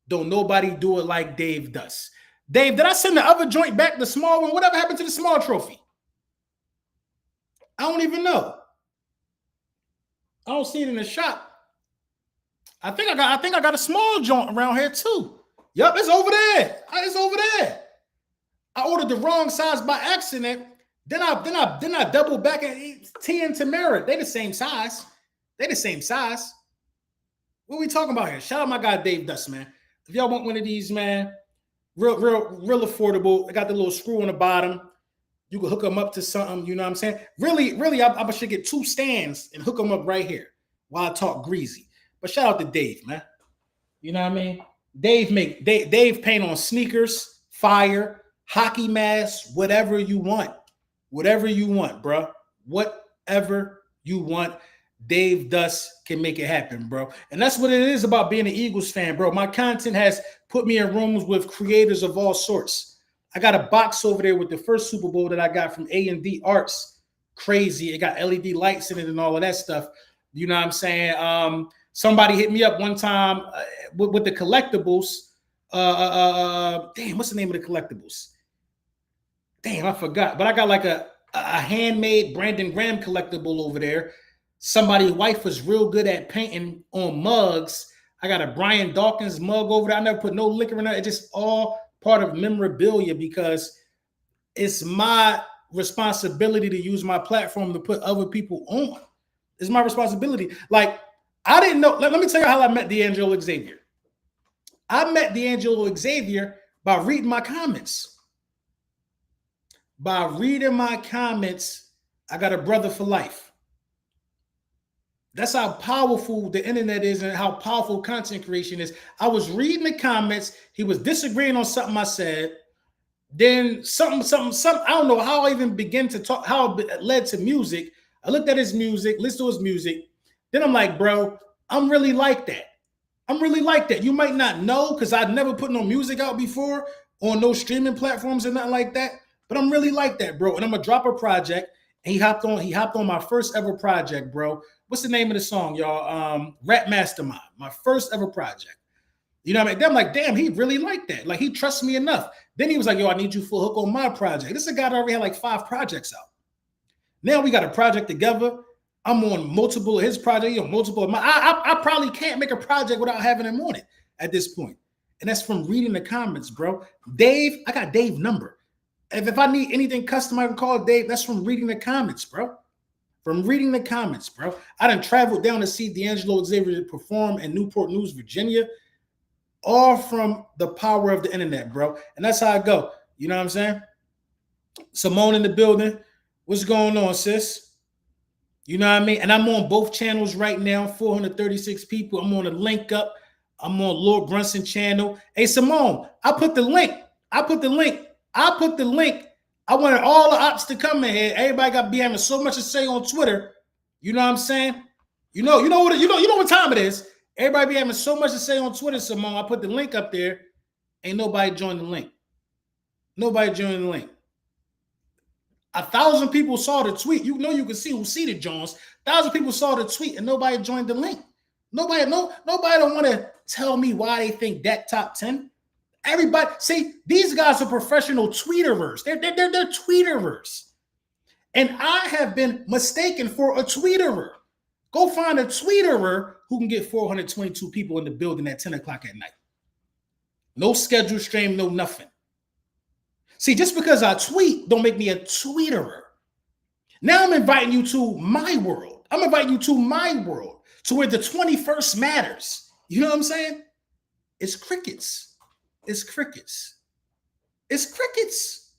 Don't nobody do it like Dave Duss. Dave, did I send the other joint back, the small one? Whatever happened to the small trophy? I don't even know. I don't see it in the shop. I think I got a small joint around here too. Yup, it's over there. It's over there. I ordered the wrong size by accident. Then I double back at T and Tamara. They the same size. They the same size. What are we talking about here? Shout out my guy Dave Duss, man. If y'all want one of these, man, real affordable. I got the little screw on the bottom. You can hook them up to something. You know what I'm saying? Really, I should get 2 stands and hook them up right here while I talk greasy. But shout out to Dave, man. You know what I mean? Dave paint on sneakers, fire, hockey masks, whatever you want. Whatever you want, bro. Whatever you want. Dave Duss can make it happen, bro. And that's what it is about being an Eagles fan, bro. My content has put me in rooms with creators of all sorts. I got a box over there with the first Super Bowl that I got from A&D Arts. Crazy. It got LED lights in it and all of that stuff. You know what I'm saying? Somebody hit me up one time with the collectibles. Damn, what's the name of the collectibles? Damn, I forgot. But I got like a handmade Brandon Graham collectible over there. Somebody's wife was real good at painting on mugs. I got a Brian Dawkins mug over there. I never put no liquor in there. It's just all part of memorabilia because it's my responsibility to use my platform to put other people on. It's my responsibility. Like, I didn't know. Let me tell you how I met D'Angelo Xavier. I met D'Angelo Xavier by reading my comments. By reading my comments, I got a brother for life. That's how powerful the internet is and how powerful content creation is. I was reading the comments. He was disagreeing on something I said. Then something. I don't know how I even began to talk, how it led to music. I looked at his music, listened to his music. Then I'm like, bro, I'm really like that. I'm really like that. You might not know because I've never put no music out before on no streaming platforms or nothing like that. But I'm really like that, bro. And I'm going to drop a project. He hopped on my first ever project, bro. What's the name of the song, y'all? Rap Mastermind, my first ever project. You know what I mean? Then I'm like, damn, he really liked that. Like, he trusts me enough. Then he was like, yo, I need you for a hook on my project. This is a guy that already had like 5 projects out. Now we got a project together. I'm on multiple of his projects, multiple of my. I probably can't make a project without having him on it at this point. And that's from reading the comments, bro. Dave, I got Dave's number. If I need anything custom, I can call Dave. That's from reading the comments, bro. From reading the comments, bro. I done traveled down to see D'Angelo Xavier perform in Newport News, Virginia. All from the power of the internet, bro. And that's how I go. You know what I'm saying? Simone in the building. What's going on, sis? You know what I mean? And I'm on both channels right now, 436 people. I'm on a link up. I'm on Lord Brunson channel. Hey, Simone, I put the link. I wanted all the ops to come in here. Everybody got to be having so much to say on Twitter. You know what I'm saying? You know what time it is. Everybody be having so much to say on Twitter, Simone. I put the link up there. Ain't nobody joined the link. Nobody joined the link. 1,000 people saw the tweet. You know, you can see who seated Jones. 1,000 people saw the tweet and nobody joined the link. Nobody don't want to tell me why they think that top 10. Everybody, see, these guys are professional tweeterers. They're tweeterers. And I have been mistaken for a tweeterer. Go find a tweeterer who can get 422 people in the building at 10 o'clock at night. No scheduled stream, no nothing. See, just because I tweet don't make me a tweeterer. Now I'm inviting you to my world. I'm inviting you to my world, to where the 21st matters. You know what I'm saying? It's crickets. It's crickets. It's crickets.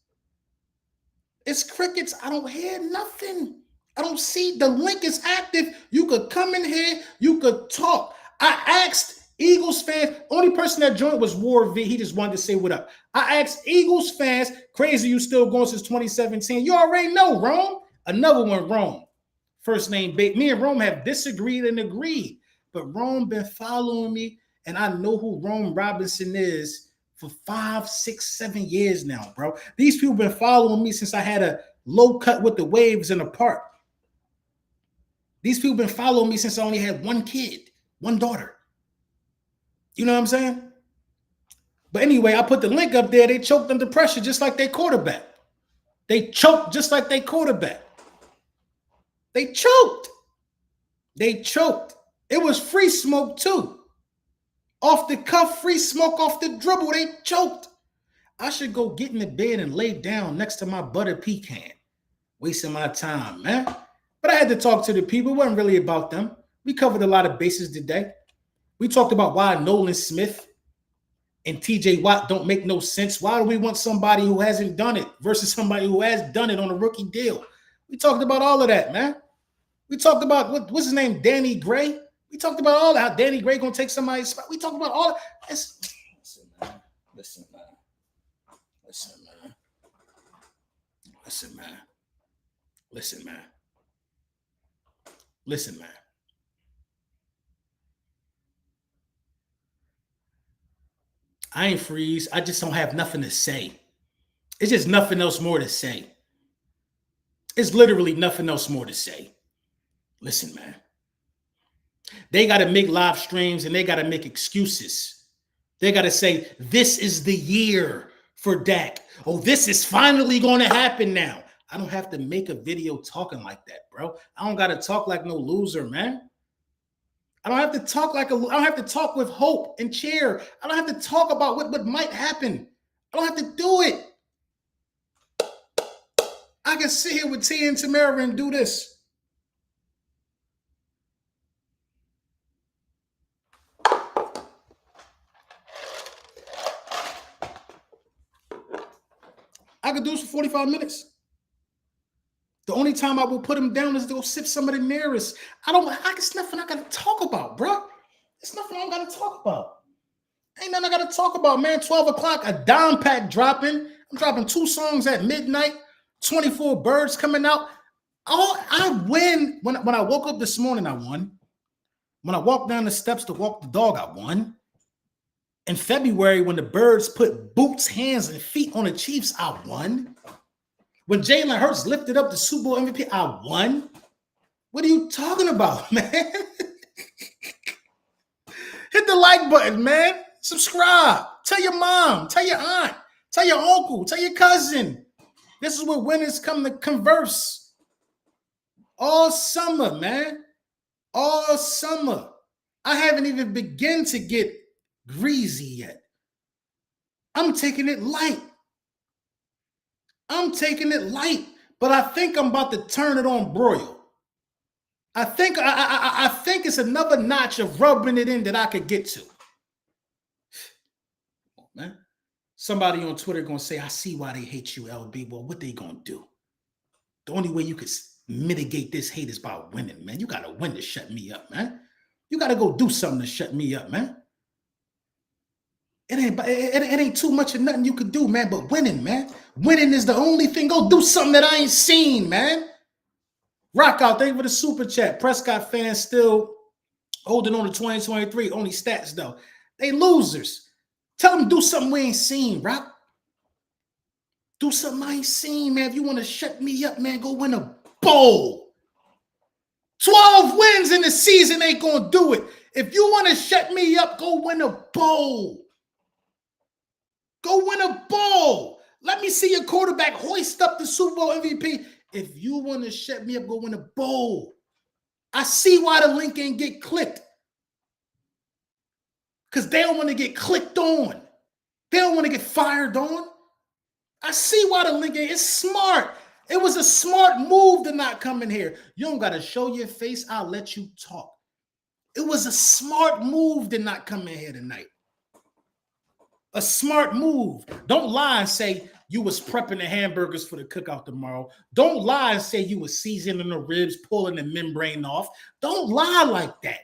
It's crickets. I don't hear nothing. I don't see. The link is active. You could come in here. You could talk. I asked Eagles fans. Only person that joined was War V. He just wanted to say what up. I asked Eagles fans, crazy you still going since 2017. You already know, Rome. Another one, Rome. First name, me and Rome have disagreed and agreed. But Rome been following me, and I know who Rome Robinson is for 5, 6, 7 years now, bro. These people been following me since I had a low cut with the waves in the park. These people been following me since I only had one kid, one daughter. You know what I'm saying? But anyway, I put the link up there. They choked under pressure just like their quarterback. They choked just like their quarterback. They choked. They choked. It was free smoke too. Off the cuff, free smoke off the dribble. They choked. I should go get in the bed and lay down next to my butter pecan. Wasting my time, man. But I had to talk to the people. It wasn't really about them. We covered a lot of bases today. We talked about why Nolan Smith and TJ Watt don't make no sense. Why do we want somebody who hasn't done it versus somebody who has done it on a rookie deal? We talked about all of that, man. We talked about what's his name, Danny Gray. We talked about all that. How Danny Gray gonna take somebody's spot. We talked about all that. Listen, man. Listen, man. Listen, man. Listen, man. Listen, man. Listen, man. I ain't freeze. I just don't have nothing to say. It's just nothing else more to say. It's literally nothing else more to say. Listen, man. They got to make live streams and they got to make excuses. They got to say, this is the year for Dak. Oh, this is finally going to happen now. I don't have to make a video talking like that, bro. I don't got to talk like no loser, man. I don't have to talk I don't have to talk with hope and cheer. I don't have to talk about what might happen. I don't have to do it. I can sit here with Tia and Tamara and do this. I could do this for 45 minutes. The only time I will put him down is to go sip some of the nearest. It's nothing I got to talk about, bro. It's nothing I got to talk about. Ain't nothing I got to talk about, man. 12 o'clock, a dime pack dropping. I'm dropping 2 songs at midnight. 24 birds coming out. I win. When I woke up this morning, I won. When I walked down the steps to walk the dog, I won. In February, when the birds put boots, hands, and feet on the Chiefs, I won. When Jalen Hurts lifted up the Super Bowl MVP, I won. What are you talking about, man? Hit the like button, man. Subscribe. Tell your mom. Tell your aunt. Tell your uncle. Tell your cousin. This is where winners come to converse. All summer, man. All summer. I haven't even begun to get greasy yet. I'm taking it light. But I think I'm about to turn it on broil. I think it's another notch of rubbing it in that I could get to. Oh, man. Somebody on Twitter gonna say, I see why they hate you, LB. Well, what they gonna do? The only way you could mitigate this hate is by winning, man. You gotta win to shut me up, man. You gotta go do something to shut me up, man. It ain't too much of nothing you could do, man, but winning, man. Winning is the only thing. Go do something that I ain't seen, man. Rock out, thank you for the super chat. Prescott fans still holding on to 2023. Only stats, though. They losers. Tell them do something we ain't seen, Rock. Do something I ain't seen, man. If you want to shut me up, man, go win a bowl. 12 wins in the season ain't going to do it. If you want to shut me up, go win a bowl. Go win a bowl. Let me see your quarterback hoist up the Super Bowl MVP. If you want to shut me up, go win a bowl. I see why the link ain't get clicked. Because they don't want to get clicked on. They don't want to get fired on. I see why the link ain't. It's smart. It was a smart move to not come in here. You don't got to show your face. I'll let you talk. It was a smart move to not come in here tonight. A smart move. Don't lie and say you was prepping the hamburgers for the cookout tomorrow. Don't lie and say you was seasoning the ribs, pulling the membrane off. Don't lie like that.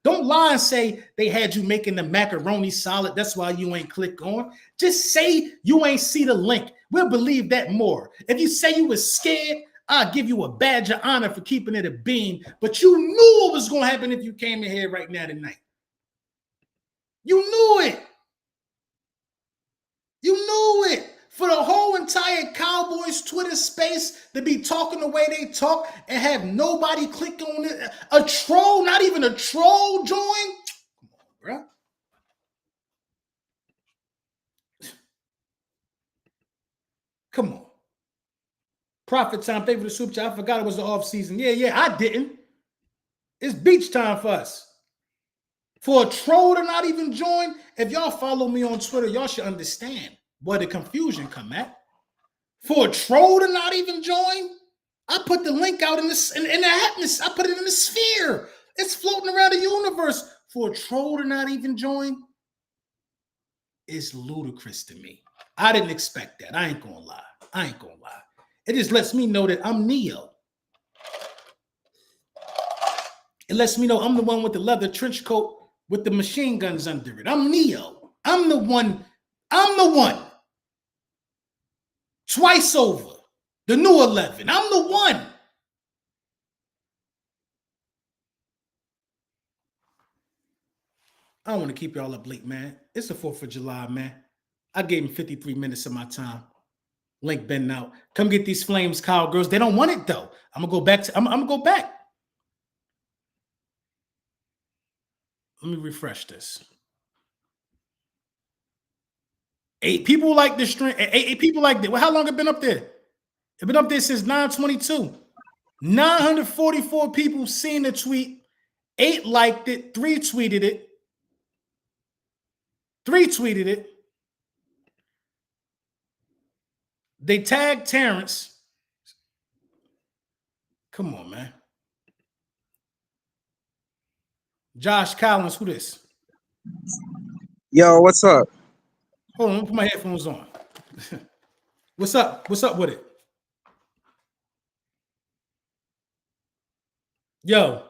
Don't lie and say they had you making the macaroni salad. That's why you ain't click on. Just say you ain't see the link. We'll believe that more. If you say you was scared, I'll give you a badge of honor for keeping it a bean. But you knew what was going to happen if you came in here right now tonight. You knew it. You knew it. For the whole entire Cowboys Twitter space to be talking the way they talk and have nobody click on it. A troll, not even a troll join? Come on, bro. Come on. Profit time, thank you for the super chat. I forgot it was the off season. Yeah, I didn't. It's beach time for us. For a troll to not even join, if y'all follow me on Twitter, y'all should understand where the confusion come at. For a troll to not even join, I put the link out in the atmosphere. I put it in the sphere. It's floating around the universe. For a troll to not even join, it's ludicrous to me. I didn't expect that. I ain't gonna lie. It just lets me know that I'm Neo. It lets me know I'm the one with the leather trench coat with the machine guns under it. I'm Neo. I'm the one. Twice over. The new 11. I'm the one. I don't want to keep y'all up late, man. It's the 4th of July, man. I gave him 53 minutes of my time. Link been out. Come get these Flames Cowgirls. They don't want it, though. I'm going to go back. I'm going to go back. Let me refresh this. 8 people like this stream. 8 people like that. Well, how long have it been up there? It's been up there since 9/22. 944 people seen the tweet. 8 liked it. 3 tweeted it. 3 tweeted it. They tagged Terrence. Come on, man. Josh Collins, who this? Yo, what's up? Hold on, let me put my headphones on. What's up? What's up with it? Yo.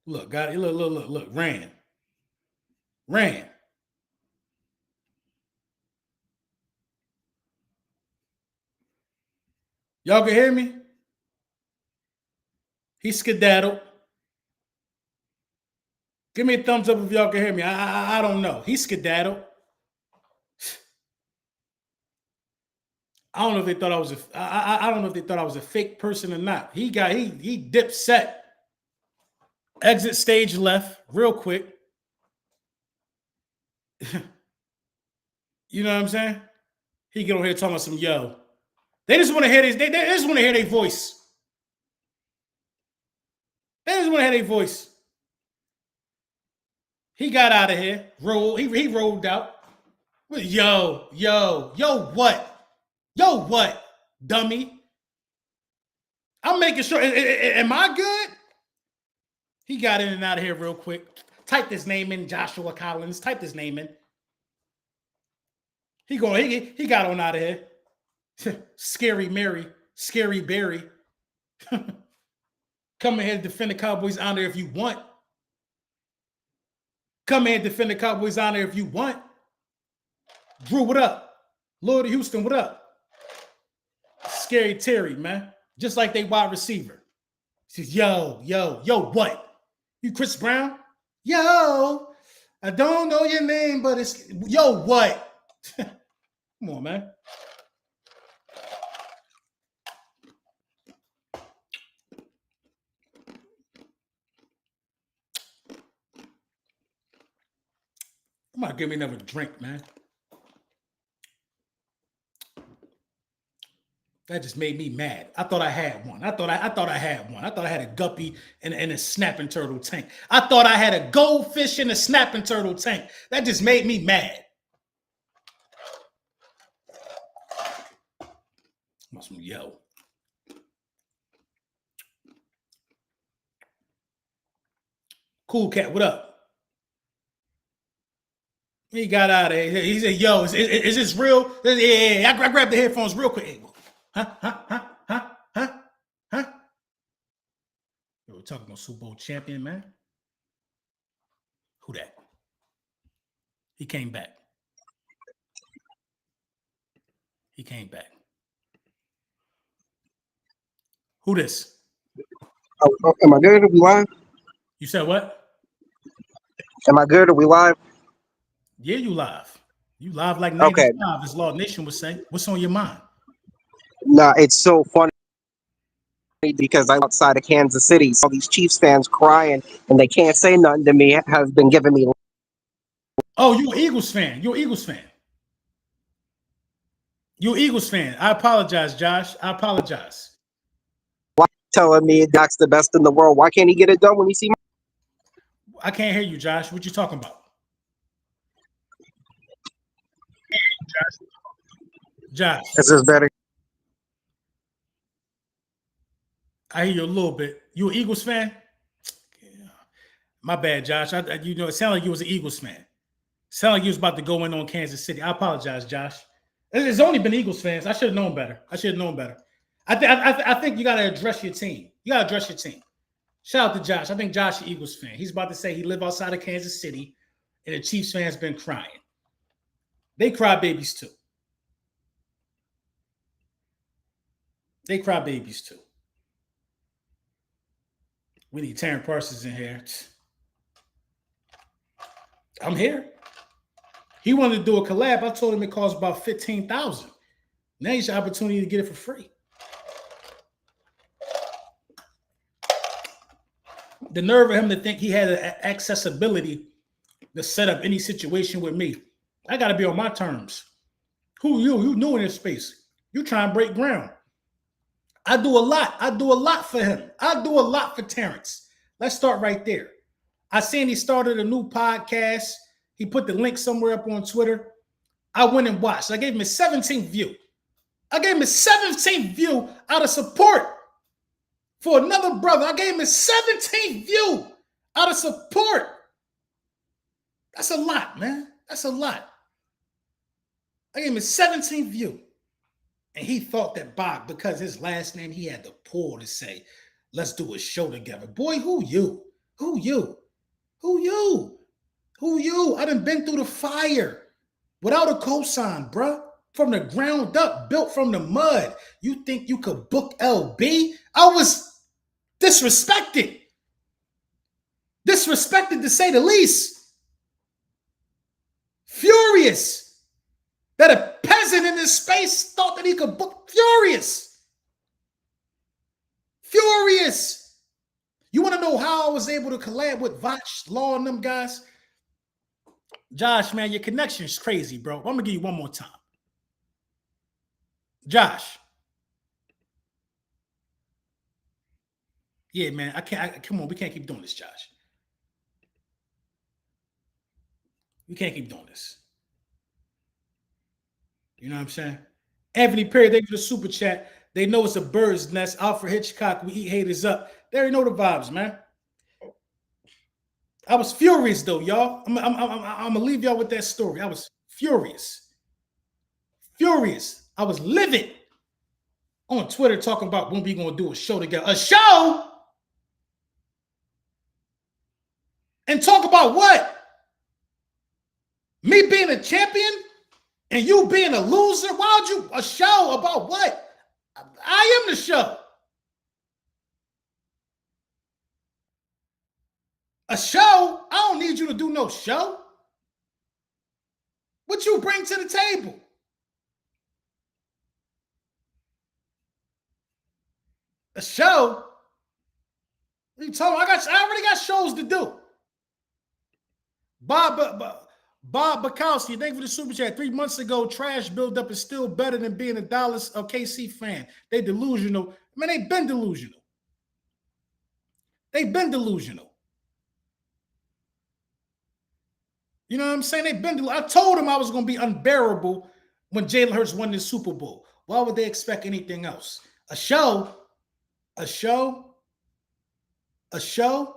Look, got it. Look. Ran. Y'all can hear me? He skedaddled. Give me a thumbs up if y'all can hear me. I don't know. He skedaddled. I don't know if they thought I was I don't know if they thought I was a fake person or not. He dipped set. Exit stage left real quick. You know what I'm saying? He get on here talking about some yo. They just want to hear this. They just want to hear their voice. They just want to hear their voice. He got out of here. He rolled out. Yo, what? Yo, what? Dummy. I'm making sure. Am I good? He got in and out of here real quick. Type this name in, Joshua Collins. Type this name in. He got on out of here. Scary Mary, Scary Barry. Come ahead and defend the Cowboys' honor if you want. Come ahead and defend the Cowboys' honor if you want. Drew, what up? Lord of Houston, what up? Scary Terry, man. Just like they wide receiver. He says, yo, what? You Chris Brown? Yo, I don't know your name, but it's yo, what? Come on, man. Come on, give me another drink, man. That just made me mad. I thought I had one. I thought I had one. I thought I had a guppy and a snapping turtle tank. I thought I had a goldfish and a snapping turtle tank. That just made me mad. Yo. Cool Cat, what up? He got out of here. He said, yo, is this real? Yeah. I grabbed the headphones real quick. Hey, Huh? We're talking about Super Bowl champion, man. Who that? He came back. Who this? Am I good? Are we live? You said what? Am I good? Are we live? Yeah, you live. You live like 95, as Law Nation would say. What's on your mind? Nah, it's so funny because I'm outside of Kansas City. All these Chiefs fans crying and they can't say nothing to me has been giving me. Oh, you're an Eagles fan. You're an Eagles fan. I apologize, Josh. I apologize. Why telling me Doc's the best in the world? Why can't he get it done when he see? I can't hear you, Josh. What you talking about? Josh. Is this better? I hear you a little bit. You an Eagles fan? Yeah. My bad, Josh. It sounded like you was an Eagles fan. Sound like you was about to go in on Kansas City. I apologize, Josh. It's only been Eagles fans. I should have known better. I think you got to address your team. Shout out to Josh. I think Josh is an Eagles fan. He's about to say he live outside of Kansas City, and the Chiefs fans been crying. They cry babies too. We need Taryn Parsons in here. I'm here. He wanted to do a collab. I told him it costs about $15,000. Now you have opportunity to get it for free. The nerve of him to think he had accessibility to set up any situation with me. I got to be on my terms. Who you? You new in this space. You trying to break ground. I do a lot for him. I do a lot for Terrence. Let's start right there. I seen he started a new podcast. He put the link somewhere up on Twitter. I went and watched. I gave him a 17th view. Out of support for another brother. I gave him a 17th view out of support. That's a lot, man. That's a lot. I gave him a 17th view. And he thought that Bob, because his last name, he had the pull to say, let's do a show together. Boy, who you? I done been through the fire without a cosign, bruh. From the ground up, built from the mud. You think you could book LB? I was disrespected. Disrespected to say the least. Furious that a peasant peasant in this space thought that he could book Furious. Furious. You want to know how I was able to collab with Vach, Law, and them guys? Josh, man, your connection is crazy, bro. I'm going to give you one more time. Josh. Yeah, man, come on, we can't keep doing this, Josh. We can't keep doing this. You know what I'm saying? Anthony Perry, thank you for the super chat. They know it's a bird's nest. Alfred Hitchcock, we eat haters up. They already know the vibes, man. I was furious, though, y'all. I'm going to leave y'all with that story. I was furious. Furious. I was livid on Twitter talking about when we going to do a show together. A show? And talk about what? Me being a champion and you being a loser? Why would you? A show about what? I am the show. A show? I don't need you to do no show. What you bring to the table? A show? What are you talking about? I already got shows to do. Bob Bukowski, thank you for the super chat. 3 months ago, trash buildup is still better than being a Dallas or KC fan. They delusional. Man, they've been delusional. They've been delusional. You know what I'm saying? They've been delusional. I told them I was going to be unbearable when Jalen Hurts won the Super Bowl. Why would they expect anything else? A show? A show? A show?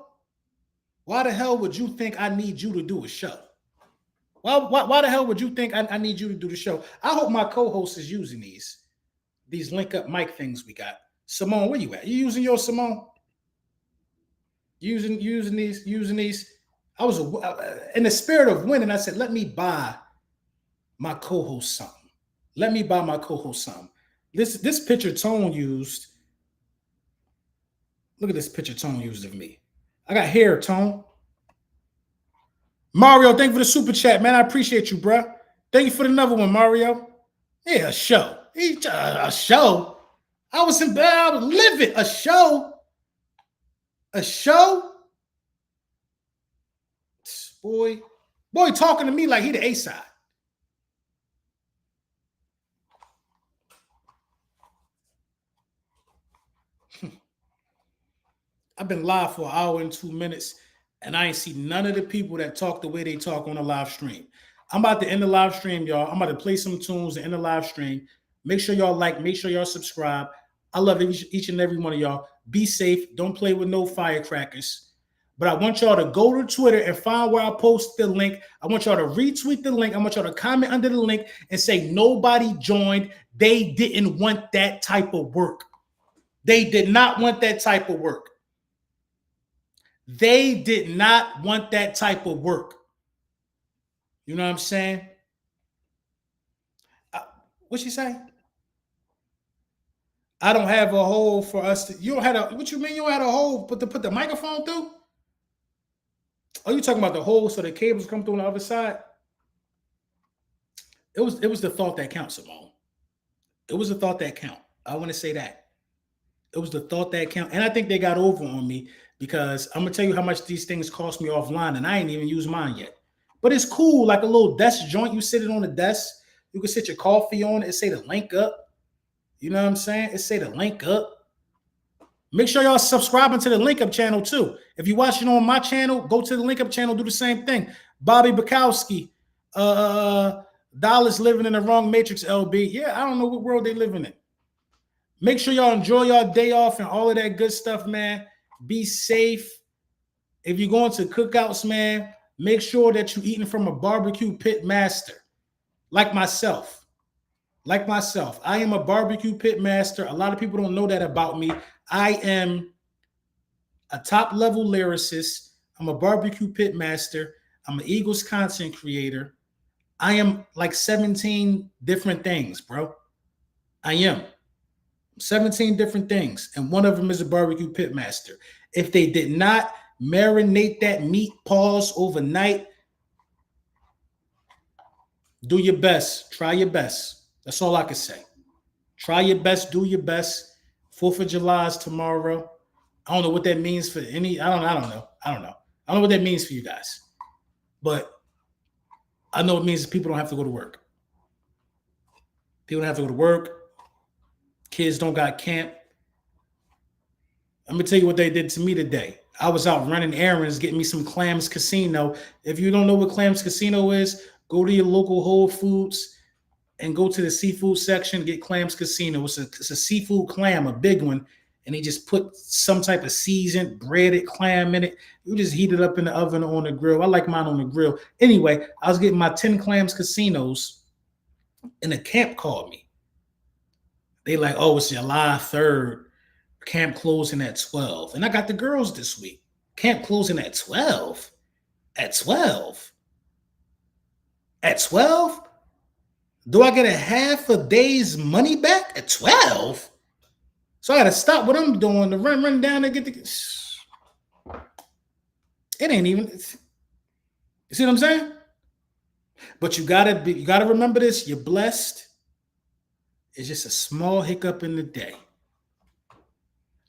Why the hell would you think I need you to do a show? Why the hell would you think I need you to do the show? I hope my co-host is using these link up mic things we got. Simone, where you at? You using yours, Simone? Using these. I was in the spirit of winning. I said, let me buy my co-host something. Let me buy my co-host something. This picture Tone used. Look at this picture Tone used of me. I got hair, Tone. Mario, thank you for the super chat, man. I appreciate you, bro. Thank you for another one, Mario. Yeah, a show. A show? I was livid. A show? A show? Boy talking to me like he the A-side. I've been live for an hour and 2 minutes, and I ain't see none of the people that talk the way they talk on the live stream. I'm about to end the live stream, y'all. I'm about to play some tunes and end the live stream. Make sure y'all like, make sure y'all subscribe. I love each and every one of y'all. Be safe. Don't play with no firecrackers. But I want y'all to go to Twitter and find where I post the link. I want y'all to retweet the link. I want y'all to comment under the link and say nobody joined. They didn't want that type of work. They did not want that type of work. They did not want that type of work. You know what I'm saying? What'd she say? I don't have a hole for us to. You don't have a. What you mean you don't have a hole? Put the microphone through? Are you talking about the hole so the cables come through on the other side? It was the thought that counts, Simone. It was the thought that count. I want to say that. It was the thought that count. And I think they got over on me because I'm going to tell you how much these things cost me offline, and I ain't even used mine yet. But it's cool, like a little desk joint. You sit it on the desk. You can sit your coffee on it. It say the link up. You know what I'm saying? It say the link up. Make sure y'all subscribing to the Link Up channel too. If you're watching on my channel, go to the Link Up channel, do the same thing. Bobby Bukowski, Dallas living in the wrong matrix, LB. Yeah, I don't know what world they living in. Make sure y'all enjoy y'all day off and all of that good stuff, man. Be safe. If you're going to cookouts, man, make sure that you're eating from a barbecue pit master, like myself. Like myself, I am a barbecue pit master. A lot of people don't know that about me. I am a top-level lyricist. I'm a barbecue pit master. I'm an Eagles content creator. I am like 17 different things, bro. I am 17 different things, and one of them is a barbecue pit master. If they did not marinate that meat paws overnight, do your best. Try your best. That's all I can say. Try your best, do your best. 4th of July is tomorrow. I don't know what that means for any. I don't know. I don't know what that means for you guys. But I know it means people don't have to go to work. People don't have to go to work. Kids don't got camp. Let me tell you what they did to me today. I was out running errands, getting me some Clams Casino. If you don't know what Clams Casino is, go to your local Whole Foods and go to the seafood section, get Clams Casino. It's a seafood clam, a big one, and they just put some type of seasoned, breaded clam in it. You just heat it up in the oven or on the grill. I like mine on the grill. Anyway, I was getting my 10 Clams Casinos, and the camp called me. They like, oh, it's July 3rd. Camp closing at 12. And I got the girls this week. Camp closing at 12. At 12? At 12? Do I get a half a day's money back at 12? So I got to stop what I'm doing to run down and get the... It ain't even... You see what I'm saying? But you gotta remember this. You're blessed. It's just a small hiccup in the day.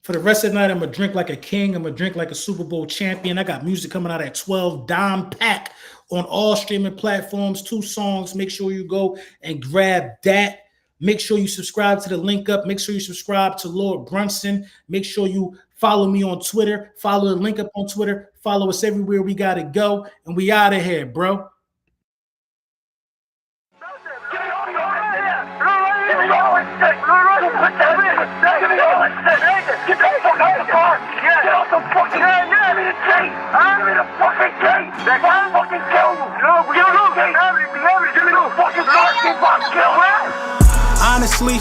For the rest of the night, I'm going to drink like a king. I'm going to drink like a Super Bowl champion. I got music coming out at 12, dime pack on all streaming platforms, 2 songs. Make sure you go and grab that. Make sure you subscribe to the link up. Make sure you subscribe to Lord Brunson. Make sure you follow me on Twitter. Follow the link up on Twitter. Follow us everywhere we got to go. And we out of here, bro. Honestly,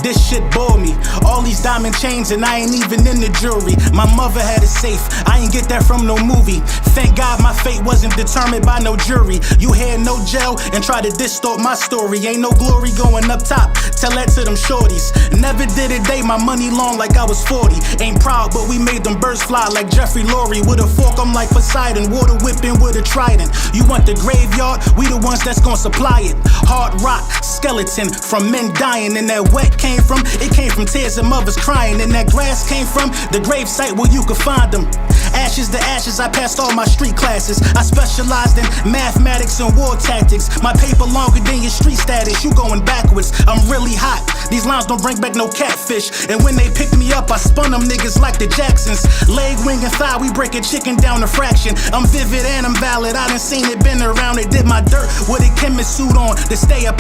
this shit bore me. All these diamond chains and I ain't even in the jewelry. My mother had it safe, I ain't get that from no movie. Thank God my fate wasn't determined by no jury. You had no jail and try to distort my story. Ain't no glory going up top, tell that to them shorties. Never did a day my money long like I was 40. Ain't proud but we made them birds fly like Jeffrey Lurie. With a fork I'm like Poseidon, water whipping with a trident. You want the graveyard, we the ones that's gonna supply it. Hard rock, skeleton from men dying. And that wet came from, it came from tears of mothers crying. And that grass came from the gravesite where you could find them. Ashes to ashes, I passed all my street classes. I specialized in mathematics and war tactics. My paper longer than your street status, you going backwards. I'm really hot, these lines don't bring back no catfish. And when they picked me up, I spun them niggas like the Jacksons. Leg, wing, and thigh, we break a chicken down a fraction. I'm vivid and I'm valid, I done seen it, been around it. Did my dirt with a chemist suit on to stay up.